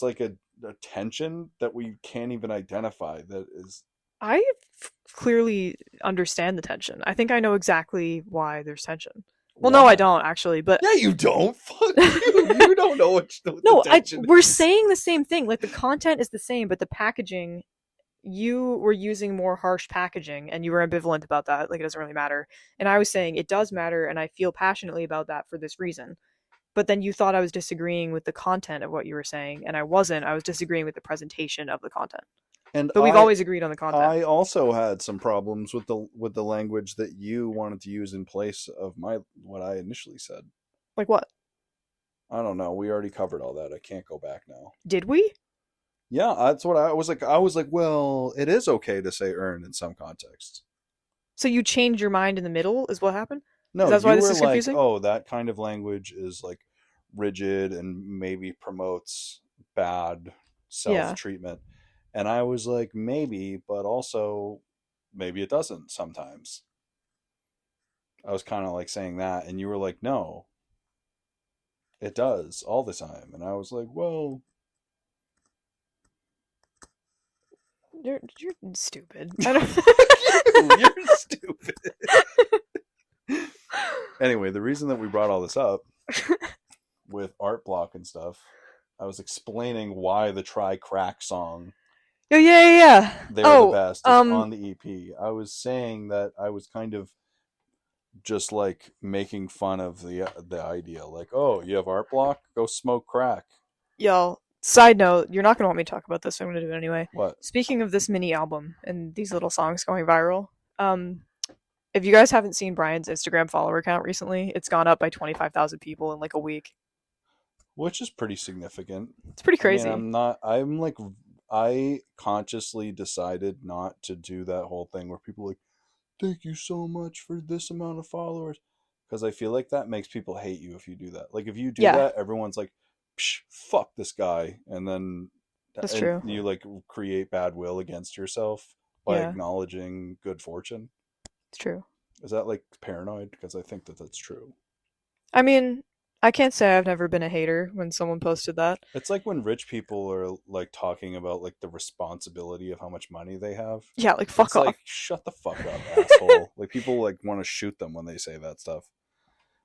like a tension that we can't even identify that is I clearly understand the tension. I think I know exactly why there's tension. Well, no, I why. don't actually, but Yeah, you don't. Fuck you. You don't know what the no, I tension we're is. saying the same thing. Like the content is the same, but the packaging, you were using more harsh packaging and you were ambivalent about that. Like it doesn't really matter. And I was saying it does matter and I feel passionately about that for this reason. But then you thought I was disagreeing with the content of what you were saying, and I wasn't. I was disagreeing with the presentation of the content. And But we've always agreed on the content. I also had some problems with the language that you wanted to use in place of my what I initially said. Like what? I don't know. We already covered all that. I can't go back now. Did we? Yeah, that's what I was like. I was like, well, it is okay to say earn in some contexts. So you changed your mind in the middle, is what happened? Is No, that why you this were is like, confusing? oh, that kind of language is like rigid and maybe promotes bad self Yeah. treatment. And I was like, maybe, but also maybe it doesn't sometimes. I was kind of like saying that. And you were like, no, it does all the time. And I was like, well, You're stupid. I don't. fuck you. You're stupid. Anyway, the reason that we brought all this up with art block and stuff, I was explaining why the Try Crack song Oh yeah, yeah, yeah. They're the Oh, Best is on the EP. I was saying that I was kind of just like making fun of the idea, like, oh, you have art block, go smoke crack. y'all. Side note: you're not gonna want me to talk about this. So I'm gonna do it anyway. What? Speaking of this mini album and these little songs going viral, if you guys haven't seen Brian's Instagram follower count recently, it's gone up by 25,000 people in like a week. Which is pretty significant. It's pretty I mean, crazy. I'm like, I consciously decided not to do that whole thing where people are like, thank you so much for this amount of followers. Because I feel like that makes people hate you if you do that. Like, if you do Yeah, that, everyone's like, Psh, fuck this guy. that's And true. you like create bad will against yourself by Yeah, acknowledging good fortune. it's true. Is that like paranoid? Because I think that that's true. I mean, I can't say I've never been a hater when someone posted that. It's like when rich people are like talking about like the responsibility of how much money they have. Yeah, like fuck It's off. like shut the fuck up, asshole. Like people like want to shoot them when they say that stuff.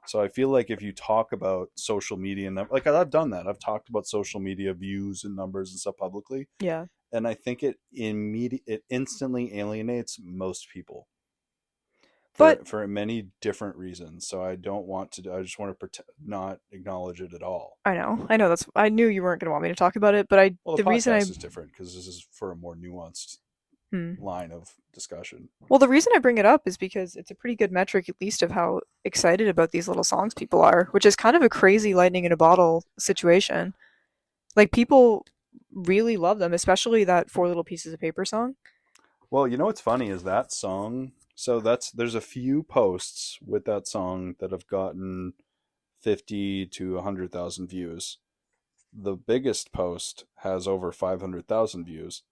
So I feel like if you talk about social media and like I've done that. I've talked about social media views and numbers and stuff publicly, Yeah. and I think it instantly alienates most people But for many different reasons. So I don't want to. I just want to not acknowledge it at all. I know that's I knew you weren't going to want me to talk about it, but I Well, the the reason I podcast is different because this is for a more nuanced hmm. line of discussion. Well, the reason I bring it up is because it's a pretty good metric at least of how excited about these little songs people are, which is kind of a crazy lightning in a bottle situation. Like people really love them, especially that Four Little Pieces of Paper song. Well, you know what's funny is that song. So there's a few posts with that song that have gotten 50 to 100,000 views. The biggest post has over 500,000 views,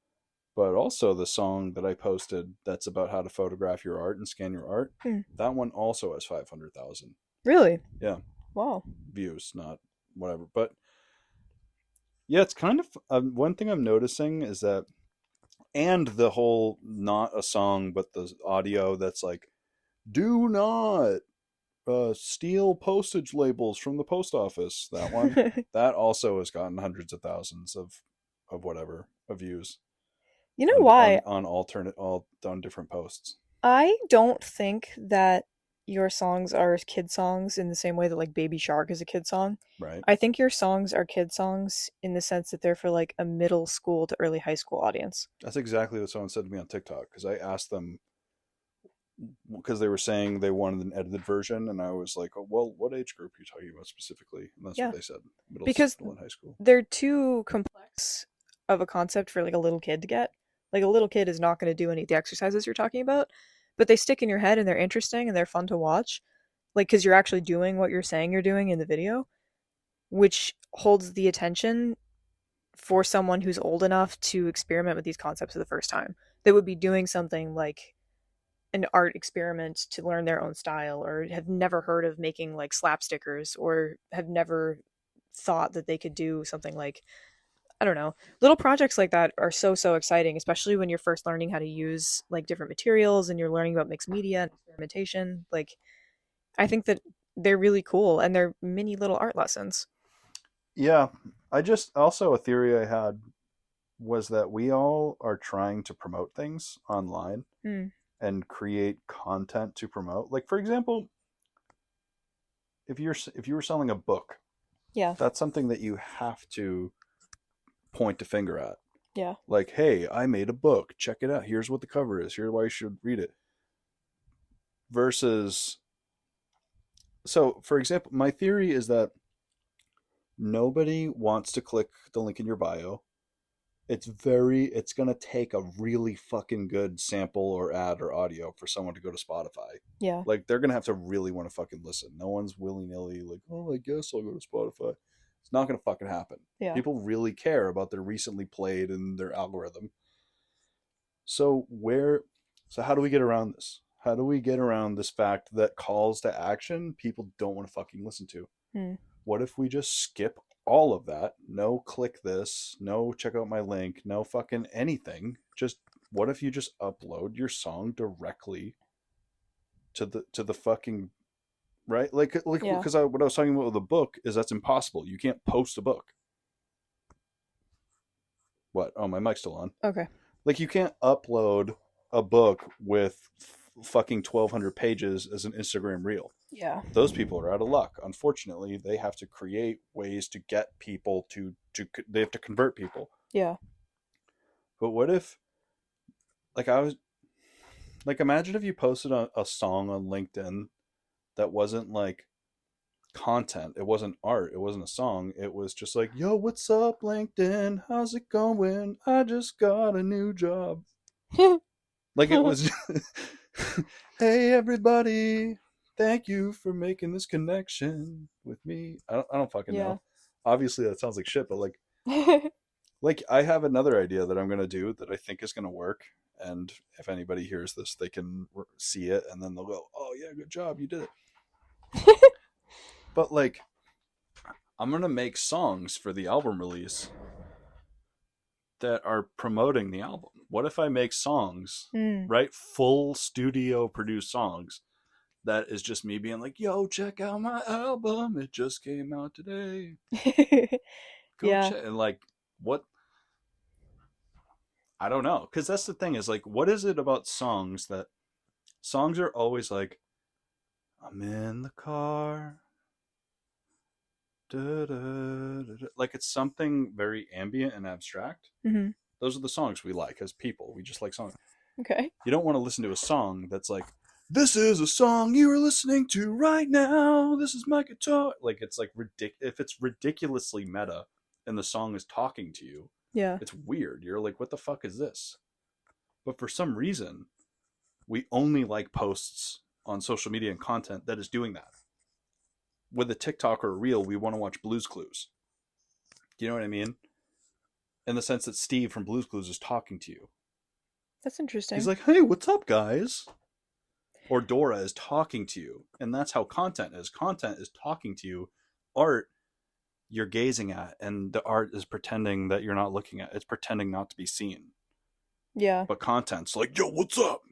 but also the song that I posted that's about how to photograph your art and scan your art, Hmm. that one also has 500,000. Really? Yeah, Wow. views, not whatever. But yeah, it's kind of one thing I'm noticing is that, and the whole not a song, but the audio that's like Do not steal postage labels from the post office. That one. That also has gotten hundreds of thousands of whatever of views You know why? on alternate all on different posts. I don't think that your songs are kid songs in the same way that like Baby Shark is a kid song. Right. I think your songs are kid songs in the sense that they're for like a middle school to early high school audience. That's exactly what someone said to me on TikTok because I asked them because they were saying they wanted an edited version, and I was like, oh, "Well, what age group are you talking about specifically?" And that's what Yeah, they said: because middle and high school. they're too complex of a concept for like a little kid to get. Like a little kid is not going to do any of the exercises you're talking about, but they stick in your head and they're interesting and they're fun to watch. Like because you're actually doing what you're saying you're doing in the video, which holds the attention for someone who's old enough to experiment with these concepts for the first time. They would be doing something like an art experiment to learn their own style or have never heard of making like slap stickers or have never thought that they could do something like I don't know. Little projects like that are so exciting, especially when you're first learning how to use like different materials and you're learning about mixed media and experimentation. Like I think that they're really cool and they're mini little art lessons. Yeah, I just also a theory I had was that we all are trying to promote things online Hmm. and create content to promote. Like for example, if you were selling a book, Yeah. that's something that you have to point a finger at. Yeah. Like, hey, I made a book. Check it out. Here's what the cover is. Here's why you should read it. Versus, so for example, my theory is that nobody wants to click the link in your bio. It's going to take a really fucking good sample or ad or audio for someone to go to Spotify. Yeah. Like, they're going to have to really want to fucking listen. No one's willy nilly, like, oh, I guess I'll go to Spotify. It's not going to fucking happen. Yeah. People really care about their recently played and their algorithm. So how do we get around this? How do we get around this fact that calls to action people don't want to fucking listen to? Hmm. What if we just skip all of that? No click this, no check out my link, no fucking anything. Just what if you just upload your song directly to the fucking right? Like Yeah. because what I was talking about with the book is that's impossible. You can't post a book. What? Oh, my mic's still on. Okay. Like you can't upload a book with fucking 1,200 pages as an Instagram reel. Yeah. Those people are out of luck. Unfortunately, they have to create ways to get people to they have to convert people. Yeah. But what if like I was like imagine if you posted a song on LinkedIn that wasn't like content, it wasn't art, it wasn't a song, it was just like, yo, what's up LinkedIn, how's it going, I just got a new job. Like it was hey everybody, thank you for making this connection with me. I don't fucking Yeah. know. Obviously that sounds like shit, but like I have another idea that I'm gonna do that I think is gonna work. And if anybody hears this, they can see it and then they'll go, "Oh yeah, good job, you did it." But like, I'm gonna make songs for the album release that are promoting the album. What if I make songs, Hmm. right? Full studio produced songs that is just me being like, yo, check out my album. It just came out today. Go Yeah. check. And like, what? I don't know. Because that's the thing is like, what is it about songs that songs are always like, I'm in the car. Da, da, da, da. Like it's something very ambient and abstract. Hmm. Those are the songs we like as people. We just like songs. Okay. You don't want to listen to a song that's like, this is a song you are listening to right now. This is my guitar. Like it's like if it's ridiculously meta and the song is talking to you, Yeah. it's weird. You're like, what the fuck is this? But for some reason, we only like posts on social media and content that is doing that. With a TikTok or a reel, we want to watch Blue's Clues. Do you know what I mean? In the sense that Steve from Blue's Clues is talking to you. That's interesting. He's like, hey, what's up, guys? Or Dora is talking to you. And that's how content is. Content is talking to you. Art, you're gazing at, and the art is pretending that you're not looking at. It's pretending not to be seen. Yeah. But content's like, yo, what's up?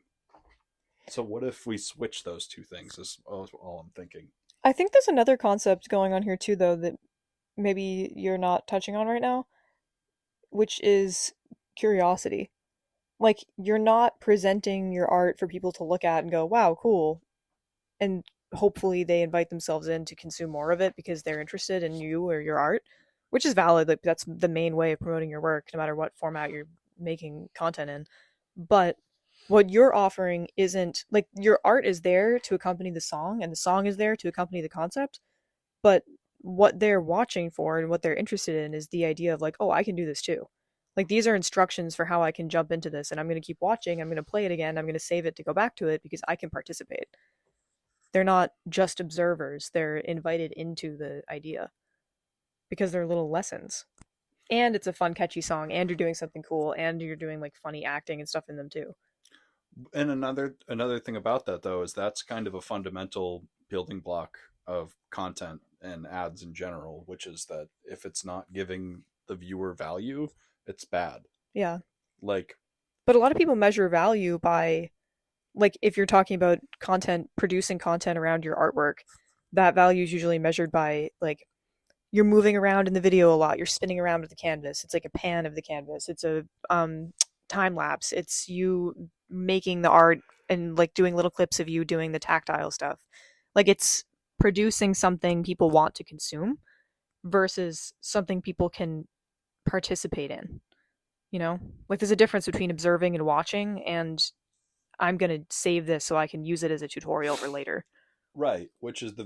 So what if we switch those two things? Is all I'm thinking. I think there's another concept going on here too, though, that maybe you're not touching on right now, which is curiosity. Like, you're not presenting your art for people to look at and go, wow, cool. And hopefully they invite themselves in to consume more of it because they're interested in you or your art, which is valid. Like, that's the main way of promoting your work, no matter what format you're making content in. But what you're offering isn't like your art is there to accompany the song, and the song is there to accompany the concept. But what they're watching for and what they're interested in is the idea of like, oh, I can do this too. Like these are instructions for how I can jump into this, and I'm going to keep watching. I'm going to play it again. I'm going to save it to go back to it because I can participate. They're not just observers, they're invited into the idea because they're little lessons. And it's a fun, catchy song, and you're doing something cool, and you're doing like funny acting and stuff in them too. And another thing about that though is that's kind of a fundamental building block of content and ads in general, which is that if it's not giving the viewer value, it's bad. Yeah. Like, But a lot of people measure value by, like, if you're talking about content, producing content around your artwork, that value is usually measured by, like, you're moving around in the video a lot. You're spinning around with the canvas. It's like a pan of the canvas. It's a time lapse. It's you making the art and like doing little clips of you doing the tactile stuff. Like it's producing something people want to consume versus something people can participate in. You know, like there's a difference between observing and watching, and I'm gonna save this so I can use it as a tutorial for later. right, which is the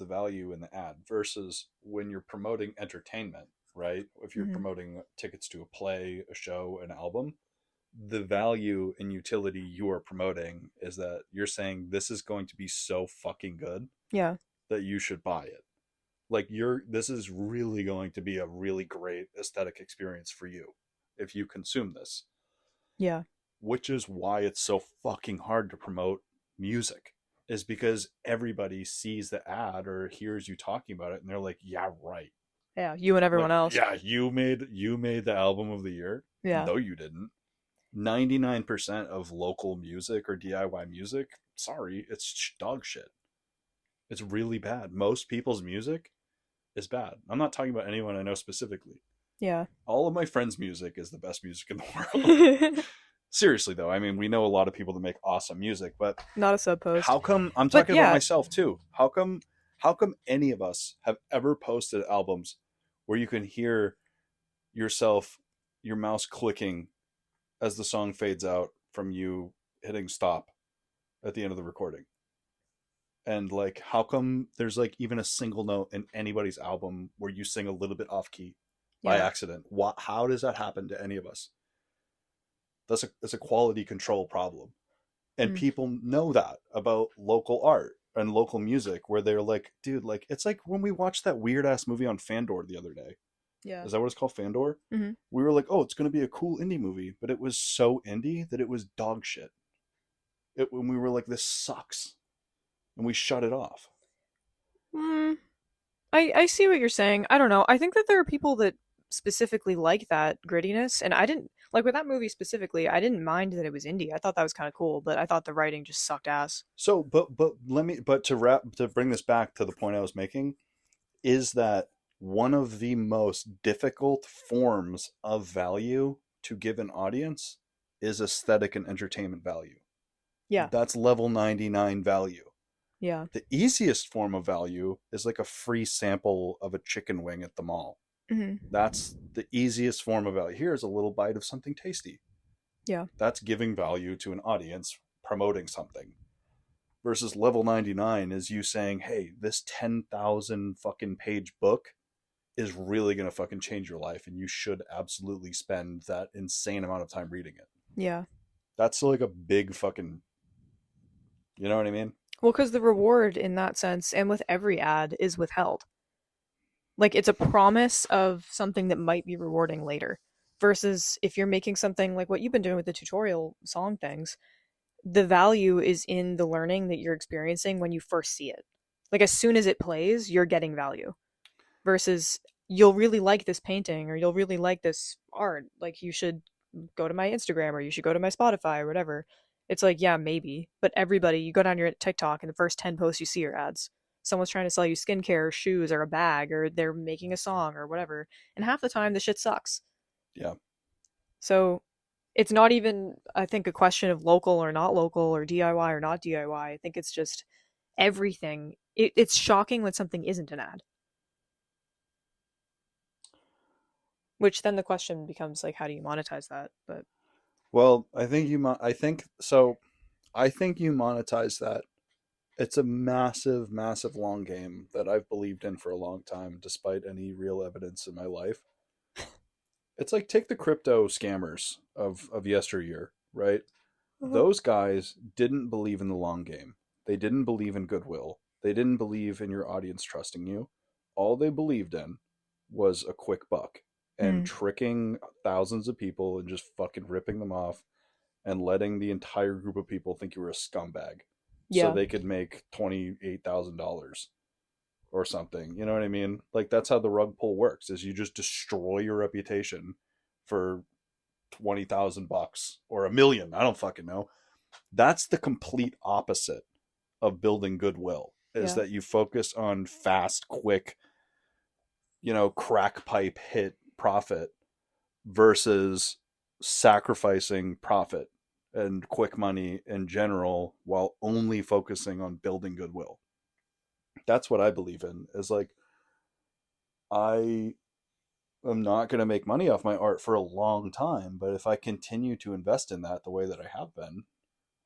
value in the ad versus when you're promoting entertainment, right? If you're Mm-hmm. promoting tickets to a play, a show, an album, the value and utility you are promoting is that you're saying this is going to be so fucking good Yeah, that you should buy it. Like you're this is really going to be a really great aesthetic experience for you if you consume this, yeah, which is why it's so fucking hard to promote music, is because everybody sees the ad or hears you talking about it and they're like, yeah, right. yeah. You and Like, everyone else. yeah, you made the album of the year. Yeah, No, you didn't. 99% of local music or DIY music, sorry, it's dog shit. It's really bad. Most people's music is bad. I'm not talking about anyone I know specifically. yeah. All of my friends' music is the best music in the world. Seriously though, I mean, we know a lot of people that make awesome music, but Not a sub post. how come I'm But talking about yeah, myself too? How come any of us have ever posted albums where you can hear yourself, your mouse clicking as the song fades out from you hitting stop at the end of the recording? And like, how come there's like even a single note in anybody's album where you sing a little bit off key by yeah. accident? What? How does that happen to any of us? That's a quality control problem, and Mm, people know that about local art and local music, where they're like, dude, like it's like when we watched that weird ass movie on Fandor the other day. yeah. Is that what it's called, Fandor? Mm-hmm. We were like, oh, it's going to be a cool indie movie, but it was so indie that it was dog shit. When we were like, this sucks, and we shut it off. Mm, I see what you're saying. I don't know. I think that there are people that specifically like that grittiness, and I didn't like with that movie specifically. I didn't mind that it was indie. I thought that was kind of cool, but I thought the writing just sucked ass. So, but to bring this back to the point I was making is that one of the most difficult forms of value to give an audience is aesthetic and entertainment value. Yeah, That's level 99 value. yeah. The easiest form of value is like a free sample of a chicken wing at the mall. Mm-hmm. That's the easiest form of value. Here's a little bite of something tasty. Yeah, That's giving value to an audience, promoting something. Versus level 99 is you saying, hey, this 10,000 fucking page book is really going to fucking change your life, and you should absolutely spend that insane amount of time reading it. yeah. That's like a big fucking, you know what I mean? Well, because the reward in that sense, and with every ad, is withheld. Like it's a promise of something that might be rewarding later. Versus if you're making something like what you've been doing with the tutorial song things, the value is in the learning that you're experiencing when you first see it. Like as soon as it plays, you're getting value. Versus you'll really like this painting or you'll really like this art. Like you should go to my Instagram or you should go to my Spotify or whatever. It's like, yeah, maybe. But everybody, you go down your TikTok and the first 10 posts you see are ads. Someone's trying to sell you skincare or shoes or a bag or they're making a song or whatever. And half the time the shit sucks. Yeah. So it's not even, I think, a question of local or not local or DIY or not DIY. I think it's just everything. It's shocking when something isn't an ad. Which then the question becomes like, how do you monetize that? But Well, I think so. I think you monetize that. It's a massive, massive long game that I've believed in for a long time, despite any real evidence in my life. It's like take the crypto scammers of yesteryear, right? uh-huh. Those guys didn't believe in the long game. They didn't believe in goodwill. They didn't believe in your audience trusting you. All they believed in was a quick buck and Hmm. tricking thousands of people and just fucking ripping them off and letting the entire group of people think you were a scumbag so Yeah, they could make $28,000 or something. You know what I mean? Like that's how the rug pull works is you just destroy your reputation for 20,000 bucks or a million. I don't fucking know. That's the complete opposite of building goodwill is yeah. that you focus on fast, quick, crack pipe hit profit versus sacrificing profit and quick money in general while only focusing on building goodwill. That's what I believe in. Is like I am not going to make money off my art for a long time, but if I continue to invest in that the way that I have been,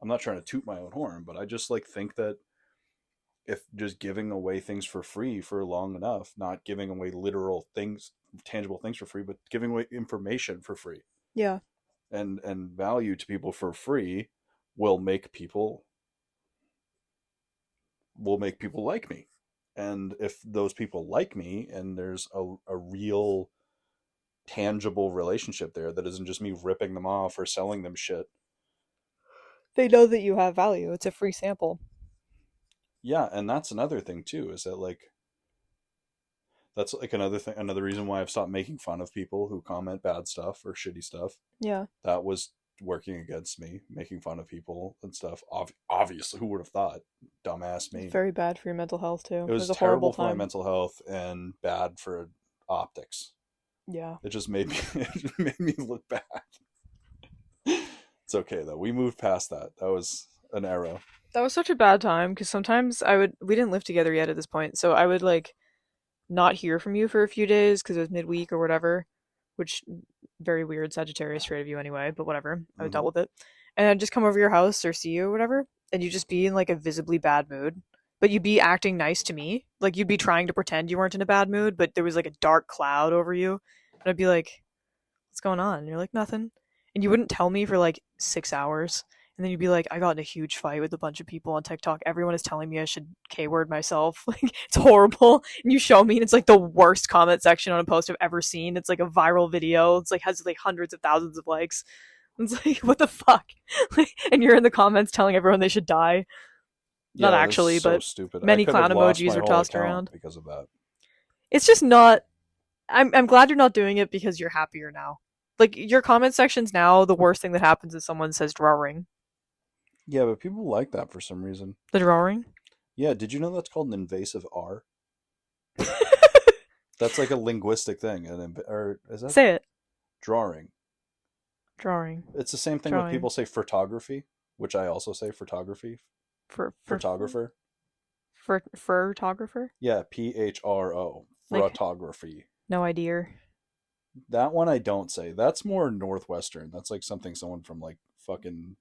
I'm not trying to toot my own horn, but I just like think that if just giving away things for free for long enough, not giving away literal things, tangible things for free, but giving away information for free Yeah. and value to people for free will make people like me. And if those people like me and there's a real tangible relationship there that isn't just me ripping them off or selling them shit. They know that you have value. It's a free sample. Yeah, and that's another thing too, is that like that's like another reason why I've stopped making fun of people who comment bad stuff or shitty stuff. Yeah. That was working against me, making fun of people and stuff. Obviously, who would have thought? Dumbass It's me. very bad for your mental health too. It It was was a horrible terrible for my time. mental health and bad for optics. Yeah. It just made me it just made me look bad. It's okay though. We moved past that. That was an era. That was such a bad time because sometimes we didn't live together yet at this point, so I would like not hear from you for a few days because it was midweek or whatever, which very weird Sagittarius trait of you anyway, but whatever. I Mm-hmm. dealt with it. And I'd just come over your house or see you or whatever, and you'd just be in like a visibly bad mood. But you'd be acting nice to me. Like you'd be trying to pretend you weren't in a bad mood, but there was like a dark cloud over you. And I'd be like, what's going on? And you're like, nothing. And you wouldn't tell me for like 6 hours. And then you'd be like, I got in a huge fight with a bunch of people on TikTok. Everyone is telling me I should K word myself. Like, it's horrible. And you show me, and it's like the worst comment section on a post I've ever seen. It's like a viral video. It's like has like hundreds of thousands of likes. It's like, what the fuck? And you're in the comments telling everyone they should die. Not Yeah, that's actually, so but stupid. I many could have clown lost emojis my are whole tossed account around. because of that. It's just not. I'm glad you're not doing it because you're happier now. Like your comment sections now, the worst thing that happens is someone says drawing. Yeah, but people like that for some reason. The drawing? Yeah, did you know that's called an invasive R? That's like a linguistic thing, or is that Say it. drawing? Drawing. It's the same thing with Drawing. people say photography, which I also say photography. For Photographer. photographer? Yeah, PHRO. Like Photography. no idea. That one I don't say. That's more Northwestern. That's like something someone from like fucking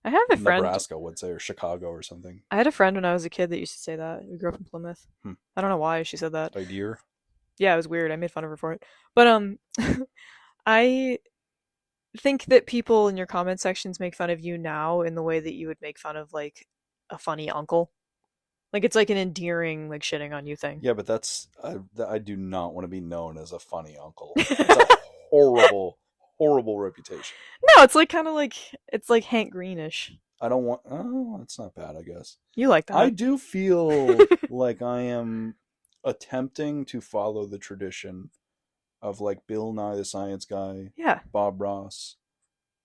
I have a friend. Nebraska would say or Chicago or something. I had a friend when I was a kid that used to say that. We grew up in Plymouth. Hmm. I don't know why she said that. Idea. Yeah, it was weird. I made fun of her for it. But I think that people in your comment sections make fun of you now in the way that you would make fun of like a funny uncle. Like it's like an endearing like shitting on you thing. Yeah, but I do not want to be known as a funny uncle. That's a horrible, horrible reputation. No, it's like kind of like it's like Hank Greenish. I don't want. Oh, it's not bad, I guess. You like I that? do feel like I am attempting to follow the tradition of like Bill Nye the Science Guy, Yeah. Bob Ross,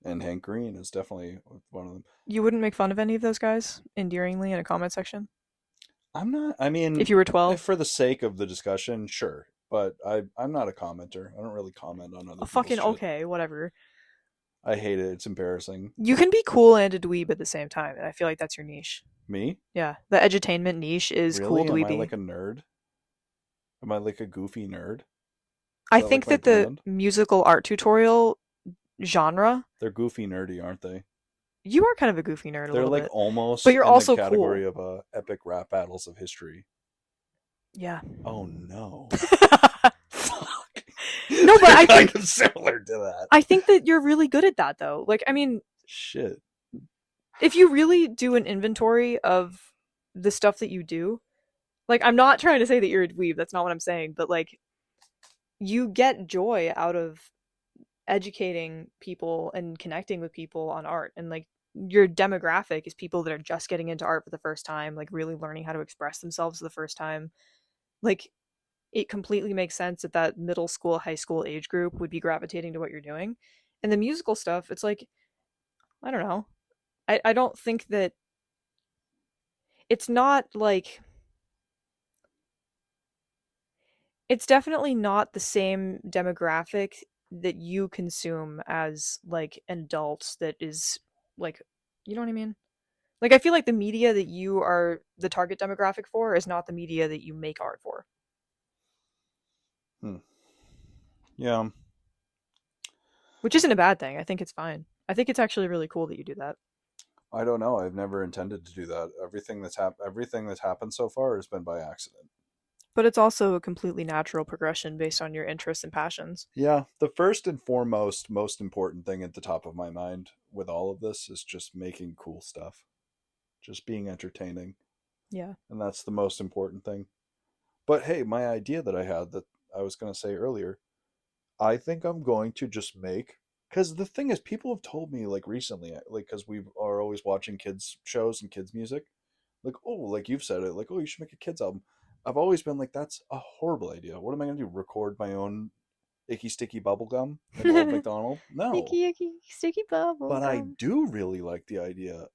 And Hank Green is definitely one of them. You wouldn't make fun of any of those guys endearingly in a comment section I'm not. I mean, if you were if 12. for the sake of the discussion, sure. But I'm not a commenter. I don't really comment on other people's Fucking shit. okay, whatever. I hate it. It's embarrassing. You can be cool and a dweeb at the same time, and I feel like that's your niche. Me? Yeah, the edutainment niche is cool Really? Am I dweeby. like a nerd? Am I like a goofy nerd? Is I that like think my that the brand? musical art tutorial genre, They're goofy nerdy, aren't they? you are kind of a goofy nerd a They're little like bit, but almost you're in the also cool. category of epic rap battles of history. Yeah. Oh no. No, Fuck. but They're kind of similar to that. I think that you're really good at that though. Like, I mean, Shit. if you really do an inventory of the stuff that you do, like, I'm not trying to say that you're a dweeb, that's not what I'm saying, but like, you get joy out of educating people and connecting with people on art. And like, your demographic is people that are just getting into art for the first time, like really learning how to express themselves for the first time. Like, it completely makes sense that that middle school, high school age group would be gravitating to what you're doing. And the musical stuff, it's like, I don't know. I don't think that it's not like, it's definitely not the same demographic that you consume as like an adult that is like, you know what I mean? Like, I feel like the media that you are the target demographic for is not the media that you make art for. Hmm. Yeah. Which isn't a bad thing. I think it's fine. I think it's actually really cool that you do that. I don't know. I've never intended to do that. Everything that's happened so far has been by accident. But it's also a completely natural progression based on your interests and passions. Yeah, the first and foremost, most important thing at the top of my mind with all of this is just making cool stuff, just being entertaining, Yeah. and that's the most important thing. But hey, my idea that I had that I was going to say earlier, I think I'm going to just make, because the thing is, people have told me like recently, like because we are always watching kids shows and kids music, like oh, like you've said it, like oh, you should make a kids album. I've always been like, that's a horrible idea. What am I going to do? Record my own icky sticky bubble gum like old McDonald? No. Icky icky sticky bubble But I gum. do really like the idea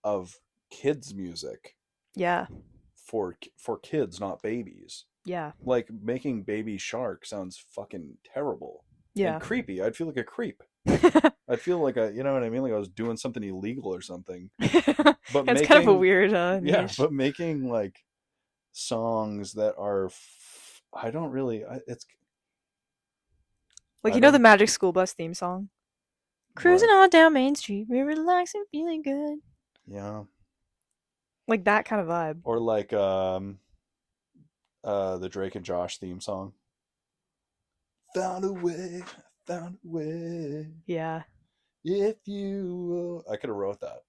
of kids music Yeah. for kids, not babies. Yeah. Like making Baby Shark sounds fucking terrible and Yeah. creepy. I'd feel like a creep. I'd feel like you know what I mean? Like I was doing something illegal or something. But It's kind of a making, weird yeah, niche. but making like songs that are, I don't really, it's, Like, I you know the don't, Magic School Bus theme song? Cruising what? on down Main Street, we're relaxing, feeling good. Yeah. Like that kind of vibe. Or like, the Drake and Josh theme song. Found a way, found a way. Yeah. If you, I could have wrote that.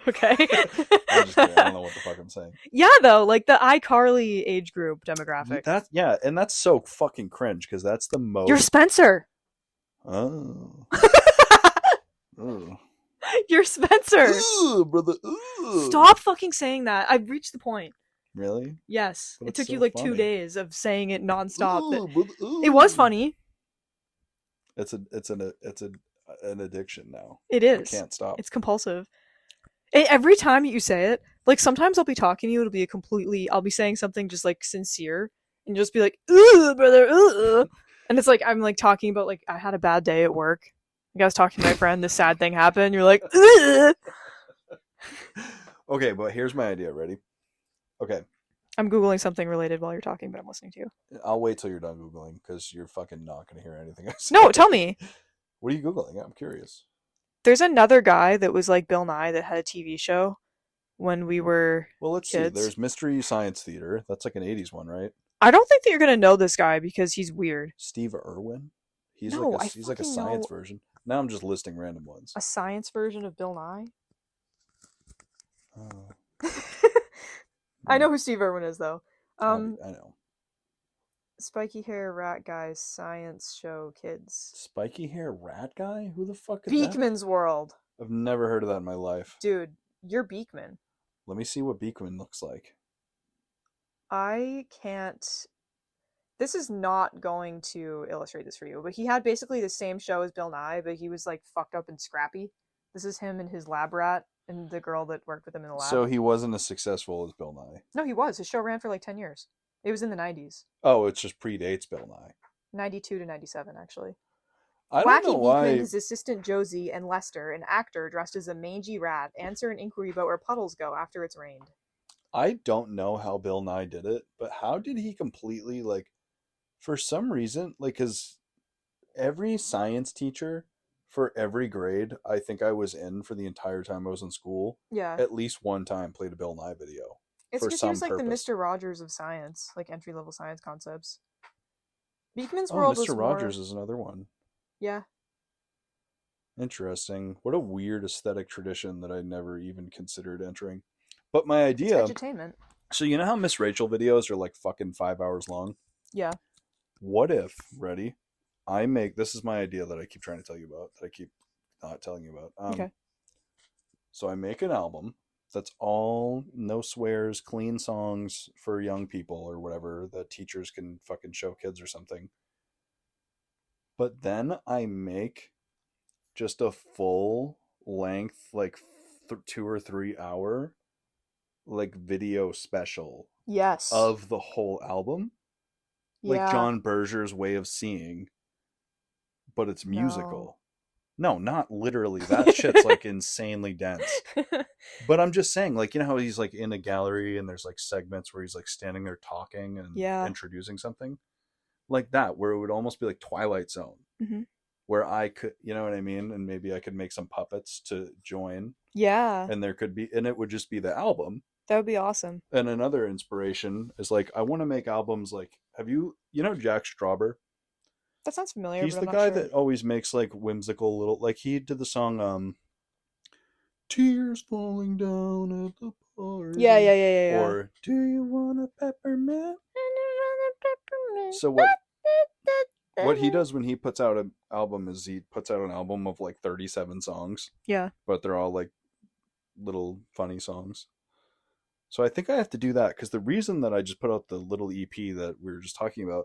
Okay. I'm just kidding. I don't know what the fuck I'm saying. Yeah, though, like the iCarly age group demographic. That yeah, and that's so fucking cringe because that's the You're most. Spencer. Oh. Ugh. You're Spencer. Ugh, brother. Ugh. Stop fucking saying that. I've reached the point. Really? Yes. But It it's took you so like funny. 2 days of saying it nonstop. Ugh, brother. It was Ugh. funny. It's an addiction now. It I is. can't stop. It's compulsive. Every time you say it, like sometimes I'll be talking to you, I'll be saying something just like sincere and just be like, ooh, brother, ooh. And it's like, I'm like talking about like, I had a bad day at work. Like I was talking to my friend, this sad thing happened. You're like, ugh. Okay, but here's my idea. Ready? Okay, I'm Googling something related while you're talking, but I'm listening to you. I'll wait till you're done Googling because you're fucking not going to hear anything I say. No, tell me. What are you Googling? I'm curious. There's another guy that was like Bill Nye that had a TV show when we were Well, let's see. kids. There's Mystery Science Theater. That's like an 80s one, right? I don't think that you're gonna know this guy because he's weird. Steve Irwin. He's No, I he's like a fucking science know version. Now I'm just listing random ones. a science version of Bill Nye. Oh. I know who Steve Irwin is though. I know. Spiky hair rat guy science show kids. Spiky hair rat guy? Who the fuck is Beekman's World. that? I've never heard of that in my life. Dude, you're Beekman. Let me see what Beekman looks like. I can't This is not going to illustrate this for you, but he had basically the same show as Bill Nye, but he was like fucked up and scrappy. This is him and his lab rat and the girl that worked with him in the lab. So he wasn't as successful as Bill Nye. No, he was. His show ran for like 10 years. It was in the 90s. Oh, it just predates Bill Nye. 92 to 97, actually. I don't know Wacky Beakman, why. his assistant Josie, and Lester, an actor dressed as a mangy rat, answer an inquiry about where puddles go after it's rained. I don't know how Bill Nye did it, but how did he completely like? For some reason, like, cause every science teacher for every grade I think I was in for the entire time I was in school, Yeah. at least one time played a Bill Nye video It's for because he some was like the purpose. Mr. Rogers of science, like entry level science concepts. Beekman's Oh, world Mr. was more. Rogers is another one. Yeah. Interesting. What a weird aesthetic tradition that I never even considered entering. But my It's idea. edutainment. So you know how Miss Rachel videos are like fucking 5 hours long? Yeah. What if, ready? I make this is my idea that I keep trying to tell you about, that I keep not telling you about. Okay. So I make an album that's all no swears, clean songs for young people or whatever that teachers can fucking show kids or something. But then I make just a full length, like 2 or 3 hour, like video special Yes. of the whole album, like Yeah. John Berger's Way of Seeing, but it's No. musical. No, not literally. That shit's like insanely dense. But I'm just saying, like, you know how he's like in a gallery and there's like segments where he's like standing there talking and Yeah. introducing something like that, where it would almost be like Twilight Zone, Mm-hmm. where I could, you know what I mean? And maybe I could make some puppets to join, Yeah. and there could be, and it would just be the album. That would be awesome. And another inspiration is like, I want to make albums like, you know, Jack Strawber? That sounds familiar, He's but the I'm not guy sure. that always makes like whimsical little, like he did the song, Tears falling down at the Yeah, party. yeah, yeah, yeah, yeah. Or do you want a peppermint? So what he does when he puts out an album is he puts out an album of like 37 songs, Yeah. but they're all like little funny songs. So I think I have to do that, because the reason that I just put out the little EP that we were just talking about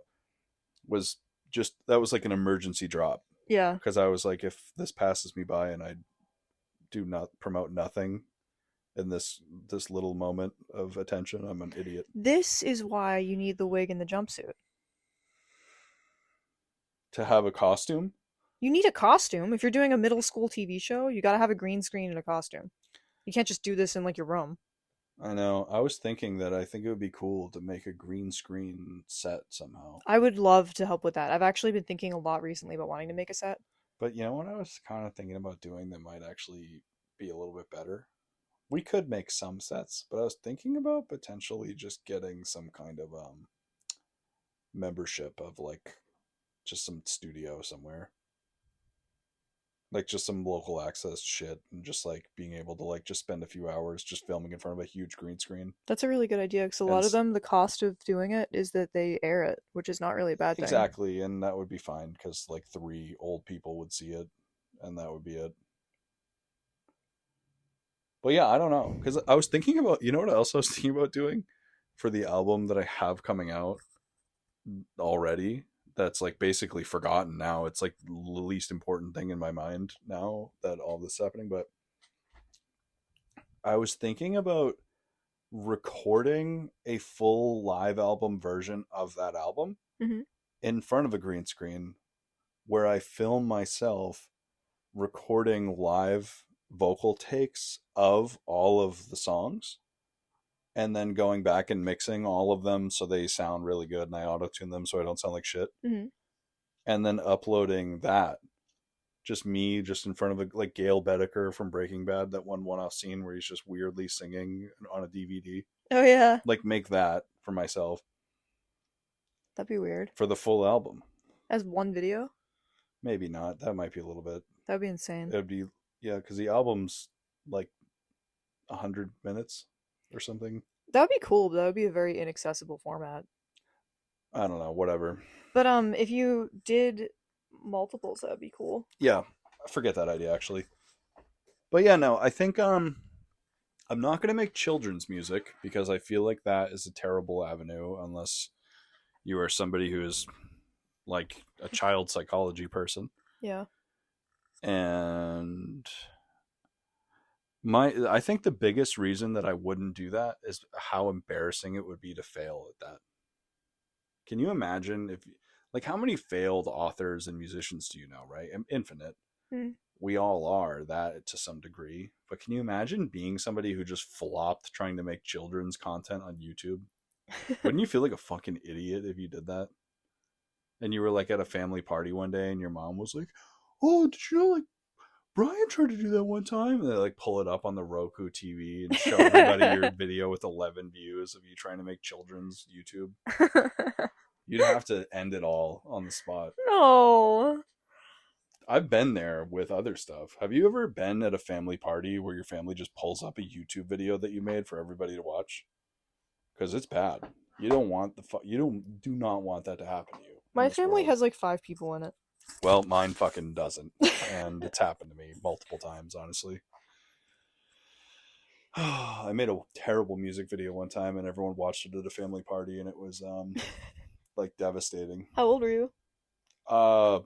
was just, that was like an emergency drop, Yeah. because I was like, if this passes me by and I do not promote nothing in this little moment of attention, I'm an idiot. This is why you need the wig and the jumpsuit. To have a costume? You need a costume. If you're doing a middle school TV show, you gotta have a green screen and a costume. You can't just do this in like your room. I know. I was thinking that I think it would be cool to make a green screen set somehow. I would love to help with that. I've actually been thinking a lot recently about wanting to make a set. But you know what I was kind of thinking about doing that might actually be a little bit better? We could make some sets, but I was thinking about potentially just getting some kind of membership of like just some studio somewhere. Like just some local access shit, and just like being able to like just spend a few hours just filming in front of a huge green screen. That's a really good idea because a lot of them, the cost of doing it is that they air it, which is not really a bad thing. Exactly, and that would be fine because like 3 old people would see it, and that would be it. But yeah, I don't know, because I was thinking about, you know what else I was thinking about doing for the album that I have coming out already, that's like basically forgotten now. It's like the least important thing in my mind now that all this is happening. But I was thinking about recording a full live album version of that album Mm-hmm. in front of a green screen, where I film myself recording live vocal takes of all of the songs, and then going back and mixing all of them so they sound really good, and I auto tune them so I don't sound like shit, Mm-hmm. and then uploading that, just me just in front of a, like Gail Bedecker from Breaking Bad, that one-off scene where he's just weirdly singing on a DVD. Oh yeah, Like make that for myself that'd be weird. for the full album. As one video, Maybe not. That might be a little bit. that'd be insane. It'd be, yeah, because the album's like 100 minutes or something. That would be cool, but that would be a very inaccessible format. I don't know. Whatever. But if you did multiples, that would be cool. Yeah, I forget that idea actually. But yeah, no, I think I'm not gonna make children's music because I feel like that is a terrible avenue unless You are somebody who is like a child psychology person, Yeah. and I think the biggest reason that I wouldn't do that is how embarrassing it would be to fail at that. Can you imagine if like how many failed authors and musicians do you know, right? Infinite. Mm. We all are that to some degree. But can you imagine being somebody who just flopped trying to make children's content on YouTube? Wouldn't you feel like a fucking idiot if you did that? And you were like at a family party one day and your mom was like, "Oh, did you know like Brian tried to do that one time?" And they like pull it up on the Roku TV and show everybody your video with 11 views of you trying to make children's YouTube. You'd have to end it all on the spot. No. I've been there with other stuff. Have you ever been at a family party where your family just pulls up a YouTube video that you made for everybody to watch? Because it's bad. You don't want you don't do not want that to happen to you in My this family world. has like 5 people in it. Well, mine fucking doesn't, and it's happened to me multiple times. Honestly, I made a terrible music video one time, and everyone watched it at a family party, and it was like devastating. How old were you? Uh,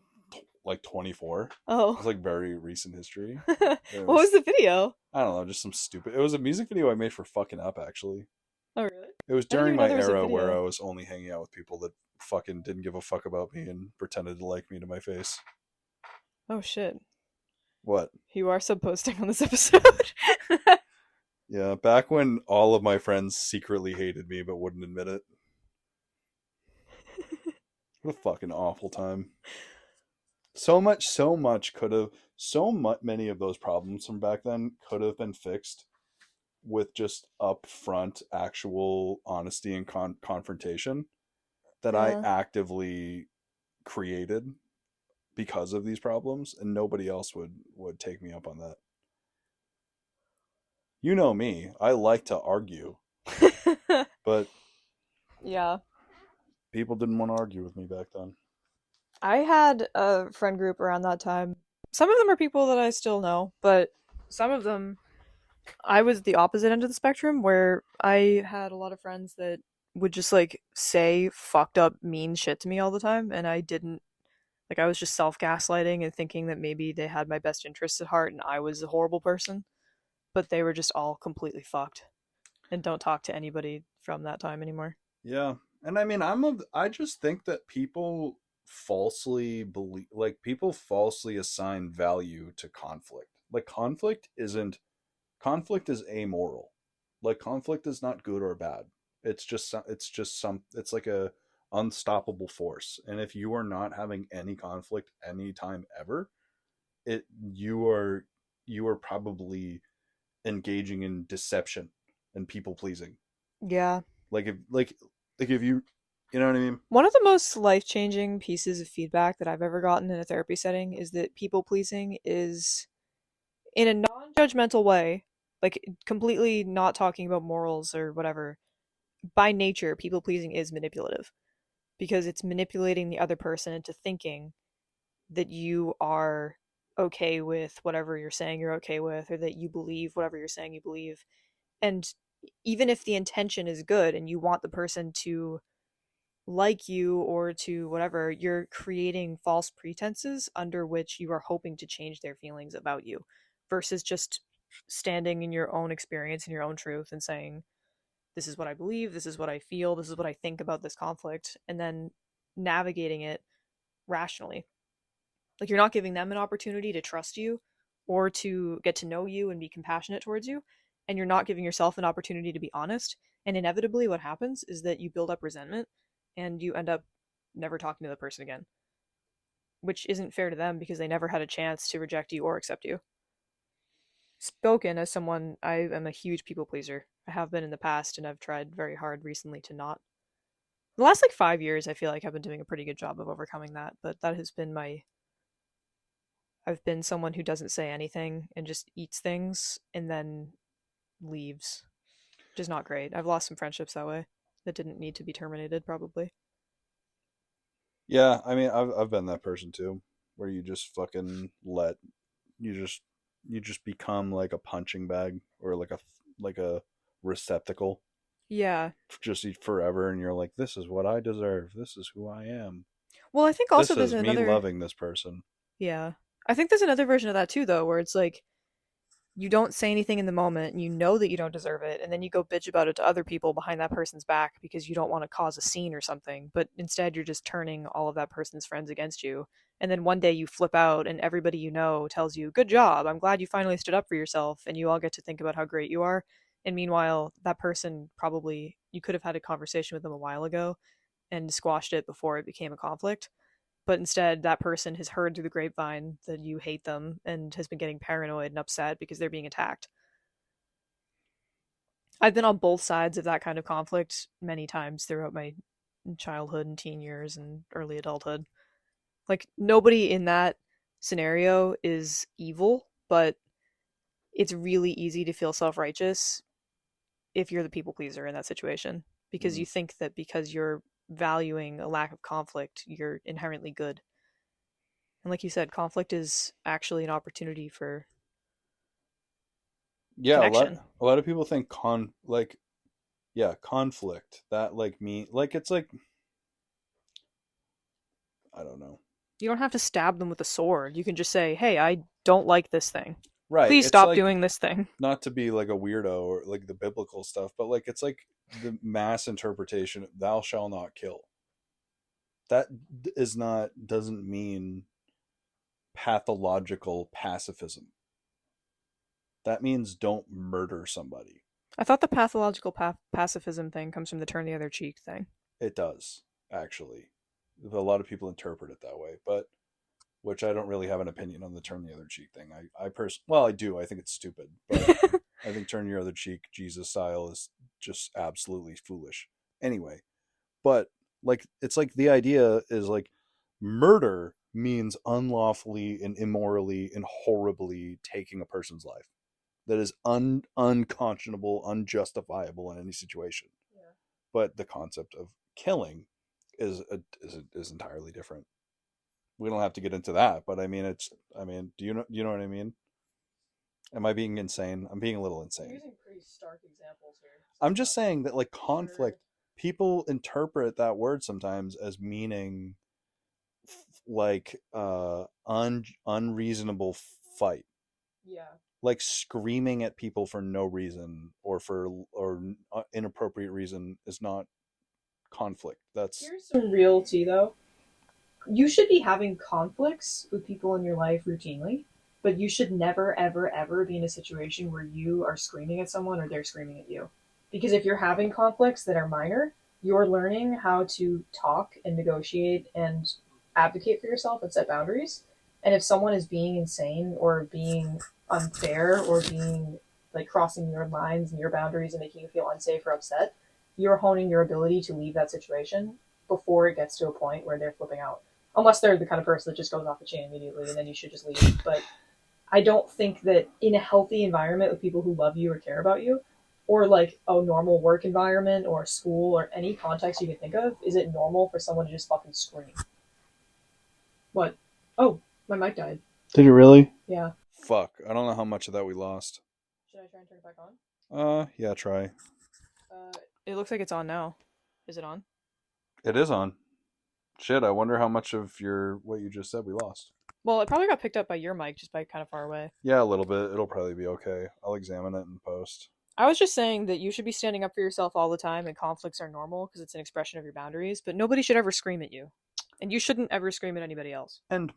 like 24. Oh. It's like very recent history. What It was was the video? I don't know, just some stupid. It was a music video I made for fucking up. Actually, Oh, really? it was I didn't during even know my there was a era where I video. was only hanging out with people that fucking didn't give a fuck about me and pretended to like me to my face. Oh, shit. What? You are subposting on this episode. Yeah, back when all of my friends secretly hated me but wouldn't admit it. What a fucking awful time. So much could have, many of those problems from back then could have been fixed with just upfront, actual honesty and confrontation that I Yeah. actively created because of these problems, and nobody else would take me up on that. You know me, I like to argue, but Yeah. people didn't want to argue with me back then. I had a friend group around that time. Some of them are people that I still know, but some of them I was the opposite end of the spectrum where I had a lot of friends that would just like say fucked up mean shit to me all the time and I didn't like I was just self-gaslighting and thinking that maybe they had my best interests at heart and I was a horrible person, but they were just all completely fucked and don't talk to anybody from that time anymore. Yeah, and I mean, I just think that people falsely believe, like people falsely assign value to conflict. Like conflict is amoral. Like conflict is not good or bad. It's like a unstoppable force. And if you are not having any conflict anytime ever, it you are probably engaging in deception and people pleasing. Yeah. Like if you know what I mean? One of the most life-changing pieces of feedback that I've ever gotten in a therapy setting is that people pleasing is in a non-judgmental way, like completely not talking about morals or whatever. By nature, people pleasing is manipulative because it's manipulating the other person into thinking that you are okay with whatever you're saying you're okay with, or that you believe whatever you're saying you believe. And even if the intention is good and you want the person to like you or to whatever, you're creating false pretenses under which you are hoping to change their feelings about you versus just standing in your own experience and your own truth and saying, this is what I believe, this is what I feel, this is what I think about this conflict, and then navigating it rationally. Like you're not giving them an opportunity to trust you or to get to know you and be compassionate towards you, and you're not giving yourself an opportunity to be honest. And inevitably, what happens is that you build up resentment and you end up never talking to the person again, which isn't fair to them because they never had a chance to reject you or accept you. Spoken as someone, I am a huge people pleaser. I have been in the past, and I've tried very hard recently to not. The last like 5 years, I feel like I've been doing a pretty good job of overcoming that, but that has been my. I've been someone who doesn't say anything and just eats things and then leaves, which is not great. I've lost some friendships that way that didn't need to be terminated, probably. Yeah, I mean, I've been that person too, where you just fucking you just you just become like a punching bag or like a receptacle. Yeah. just forever, and you're like, this is what I deserve. This is who I am. Well, I think also This there's is me another. loving this person. Yeah. I think there's another version of that too, though, where it's like you don't say anything in the moment and you know that you don't deserve it, and then you go bitch about it to other people behind that person's back because you don't want to cause a scene or something, but instead you're just turning all of that person's friends against you. And then one day you flip out and everybody you know tells you, "Good job. I'm glad you finally stood up for yourself." And you all get to think about how great you are. And meanwhile, that person probably you could have had a conversation with them a while ago and squashed it before it became a conflict. But instead, that person has heard through the grapevine that you hate them and has been getting paranoid and upset because they're being attacked. I've been on both sides of that kind of conflict many times throughout my childhood and teen years and early adulthood. Like, nobody in that scenario is evil, but it's really easy to feel self righteous if you're the people pleaser in that situation because Mm. you think that because you're valuing a lack of conflict, you're inherently good. And like you said, conflict is actually an opportunity for Yeah, connection. a lot of people think yeah, conflict. That like me like it's like I don't know. You don't have to stab them with a sword. You can just say, "Hey, I don't like this thing. Right. Please It's stop like doing this thing." not to be like a weirdo or like the biblical stuff, but like it's like the mass interpretation of thou shall not kill. That is not doesn't mean pathological pacifism. That means don't murder somebody. I thought the pathological pacifism thing comes from the turn the other cheek thing. It does, actually. A lot of people interpret it that way, but which I don't really have an opinion on the turn the other cheek thing. Well, I do. I think it's stupid, but I think turn your other cheek, Jesus style, is just absolutely foolish. Anyway, but like it's like the idea is like murder means unlawfully and immorally and horribly taking a person's life. That is unconscionable, unjustifiable in any situation. Yeah. But the concept of killing is entirely different. We don't have to get into that, but I mean, do you know what I mean? Am I being insane? I'm being a little You're insane. using pretty stark examples here, so I'm I'm just not saying that like sure. conflict, people interpret that word sometimes as meaning like unreasonable fight, Yeah. like screaming at people for no reason or inappropriate reason is not conflict. That's Here's some real tea, though. You should be having conflicts with people in your life routinely, but you should never, ever, ever be in a situation where you are screaming at someone or they're screaming at you. Because if you're having conflicts that are minor, you're learning how to talk and negotiate and advocate for yourself and set boundaries. And if someone is being insane or being unfair or being like crossing your lines and your boundaries and making you feel unsafe or upset, you're honing your ability to leave that situation before it gets to a point where they're flipping out, unless they're the kind of person that just goes off the chain immediately and then you should just leave. But I don't think that in a healthy environment with people who love you or care about you, or like a normal work environment or school or any context you can think of, is it normal for someone to just fucking scream? What? Oh, my mic died. Did you really? Yeah. Fuck. I don't know how much of that we lost. Should I try and turn it back on? Yeah, try. It looks like it's on now. Is it on? It is on. Shit, I wonder how much of your what you just said we lost. Well, it probably got picked up by your mic just by kind of far away. Yeah, a little bit. It'll probably be okay. I'll examine it in post. I was just saying that you should be standing up for yourself all the time and conflicts are normal because it's an expression of your boundaries, but nobody should ever scream at you. And you shouldn't ever scream at anybody else. And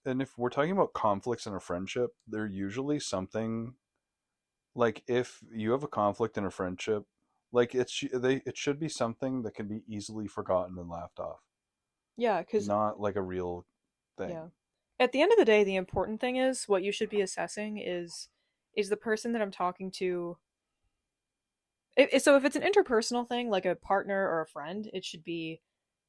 if we're talking about conflicts in a friendship, they're usually something like if you have a conflict in a friendship, like it should be something that can be easily forgotten and laughed off, Yeah, because, not like a real yeah. thing. At the end of the day, the important thing is what you should be assessing is the person that I'm talking to. So if it's an interpersonal thing, like a partner or a friend, it should be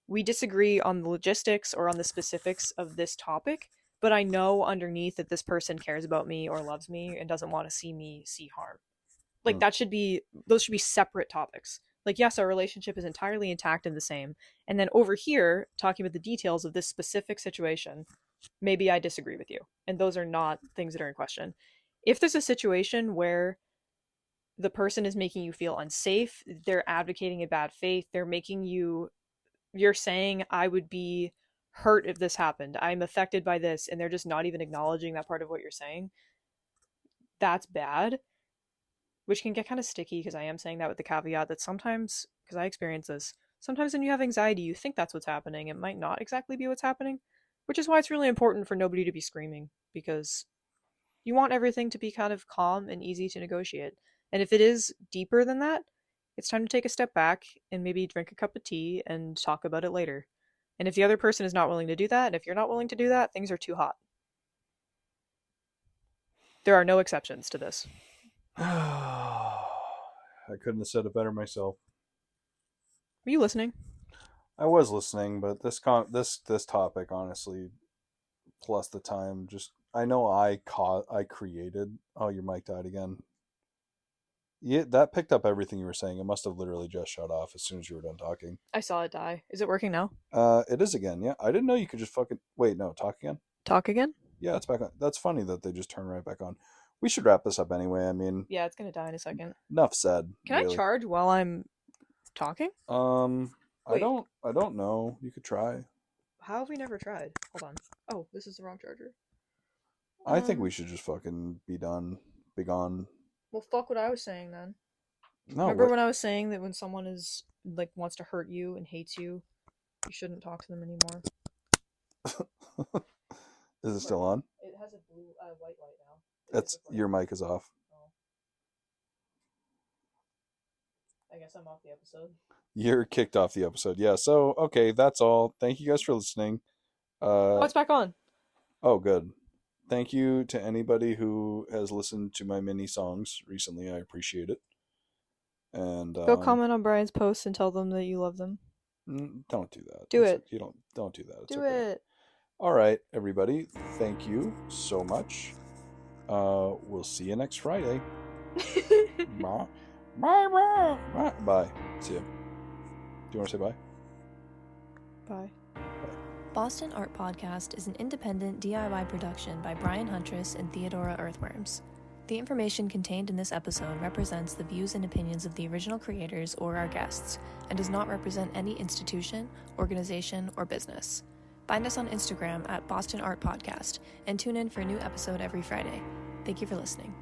we disagree on the logistics or on the specifics of this topic, but I know underneath that this person cares about me or loves me and doesn't want to see me see harm. Like Hmm. that should be those should be separate topics. Like yes, our relationship is entirely intact and the same. And then over here, talking about the details of this specific situation, maybe I disagree with you. And those are not things that are in question. If there's a situation where the person is making you feel unsafe, they're advocating in bad faith, you're saying I would be hurt if this happened, I'm affected by this, and they're just not even acknowledging that part of what you're saying, that's bad. Which can get kind of sticky because I am saying that with the caveat that sometimes, because I experience this, sometimes when you have anxiety, you think that's what's happening. It might not exactly be what's happening, which is why it's really important for nobody to be screaming, because you want everything to be kind of calm and easy to negotiate. And if it is deeper than that, it's time to take a step back and maybe drink a cup of tea and talk about it later. And if the other person is not willing to do that, and if you're not willing to do that, things are too hot. There are no exceptions to this. I couldn't have said it better myself. Were you listening? I was listening, but this topic, honestly, plus the time, just I know I created. Oh, your mic died again. Yeah, that picked up everything you were saying. It must have literally just shut off as soon as you were done talking. I saw it die. Is it working now? It is again. Yeah, I didn't know you could just fucking wait. No, talk again. Talk again? Yeah, it's back on. That's funny that they just turn right back on. We should wrap this up anyway. I mean, Yeah, it's gonna die in a second. enough said. Can really. I charge while I'm talking? I Wait. don't know. You could try. How have we never tried? Hold on. Oh, this is the wrong charger. I think we should just fucking be done. Be gone. Well, fuck what I was saying then. No. Remember when I was saying that when someone is like wants to hurt you and hates you, you shouldn't talk to them anymore. Is it still on? It has a blue, white light now. It's your mic is off. Oh. I guess I'm off the episode. You're kicked off the episode. Yeah. So okay, that's all. Thank you guys for listening. Oh, it's back on. Oh, good. Thank you to anybody who has listened to my mini songs recently. I appreciate it. And Go comment on Brian's posts and tell them that you love them. Don't do that. Do it. You don't do that. It's do okay. it. All right, everybody. Thank you so much. We'll see you next Friday. Bye. Bye. Bye. Bye. Bye. See you. Do you want to say bye? Bye. Boston Art Podcast is an independent DIY production by Brian Huntress and Theodora Earthworms. The information contained in this episode represents the views and opinions of the original creators or our guests, and does not represent any institution, organization, or business. Find us on Instagram at Boston Art Podcast, and tune in for a new episode every Friday. Thank you for listening.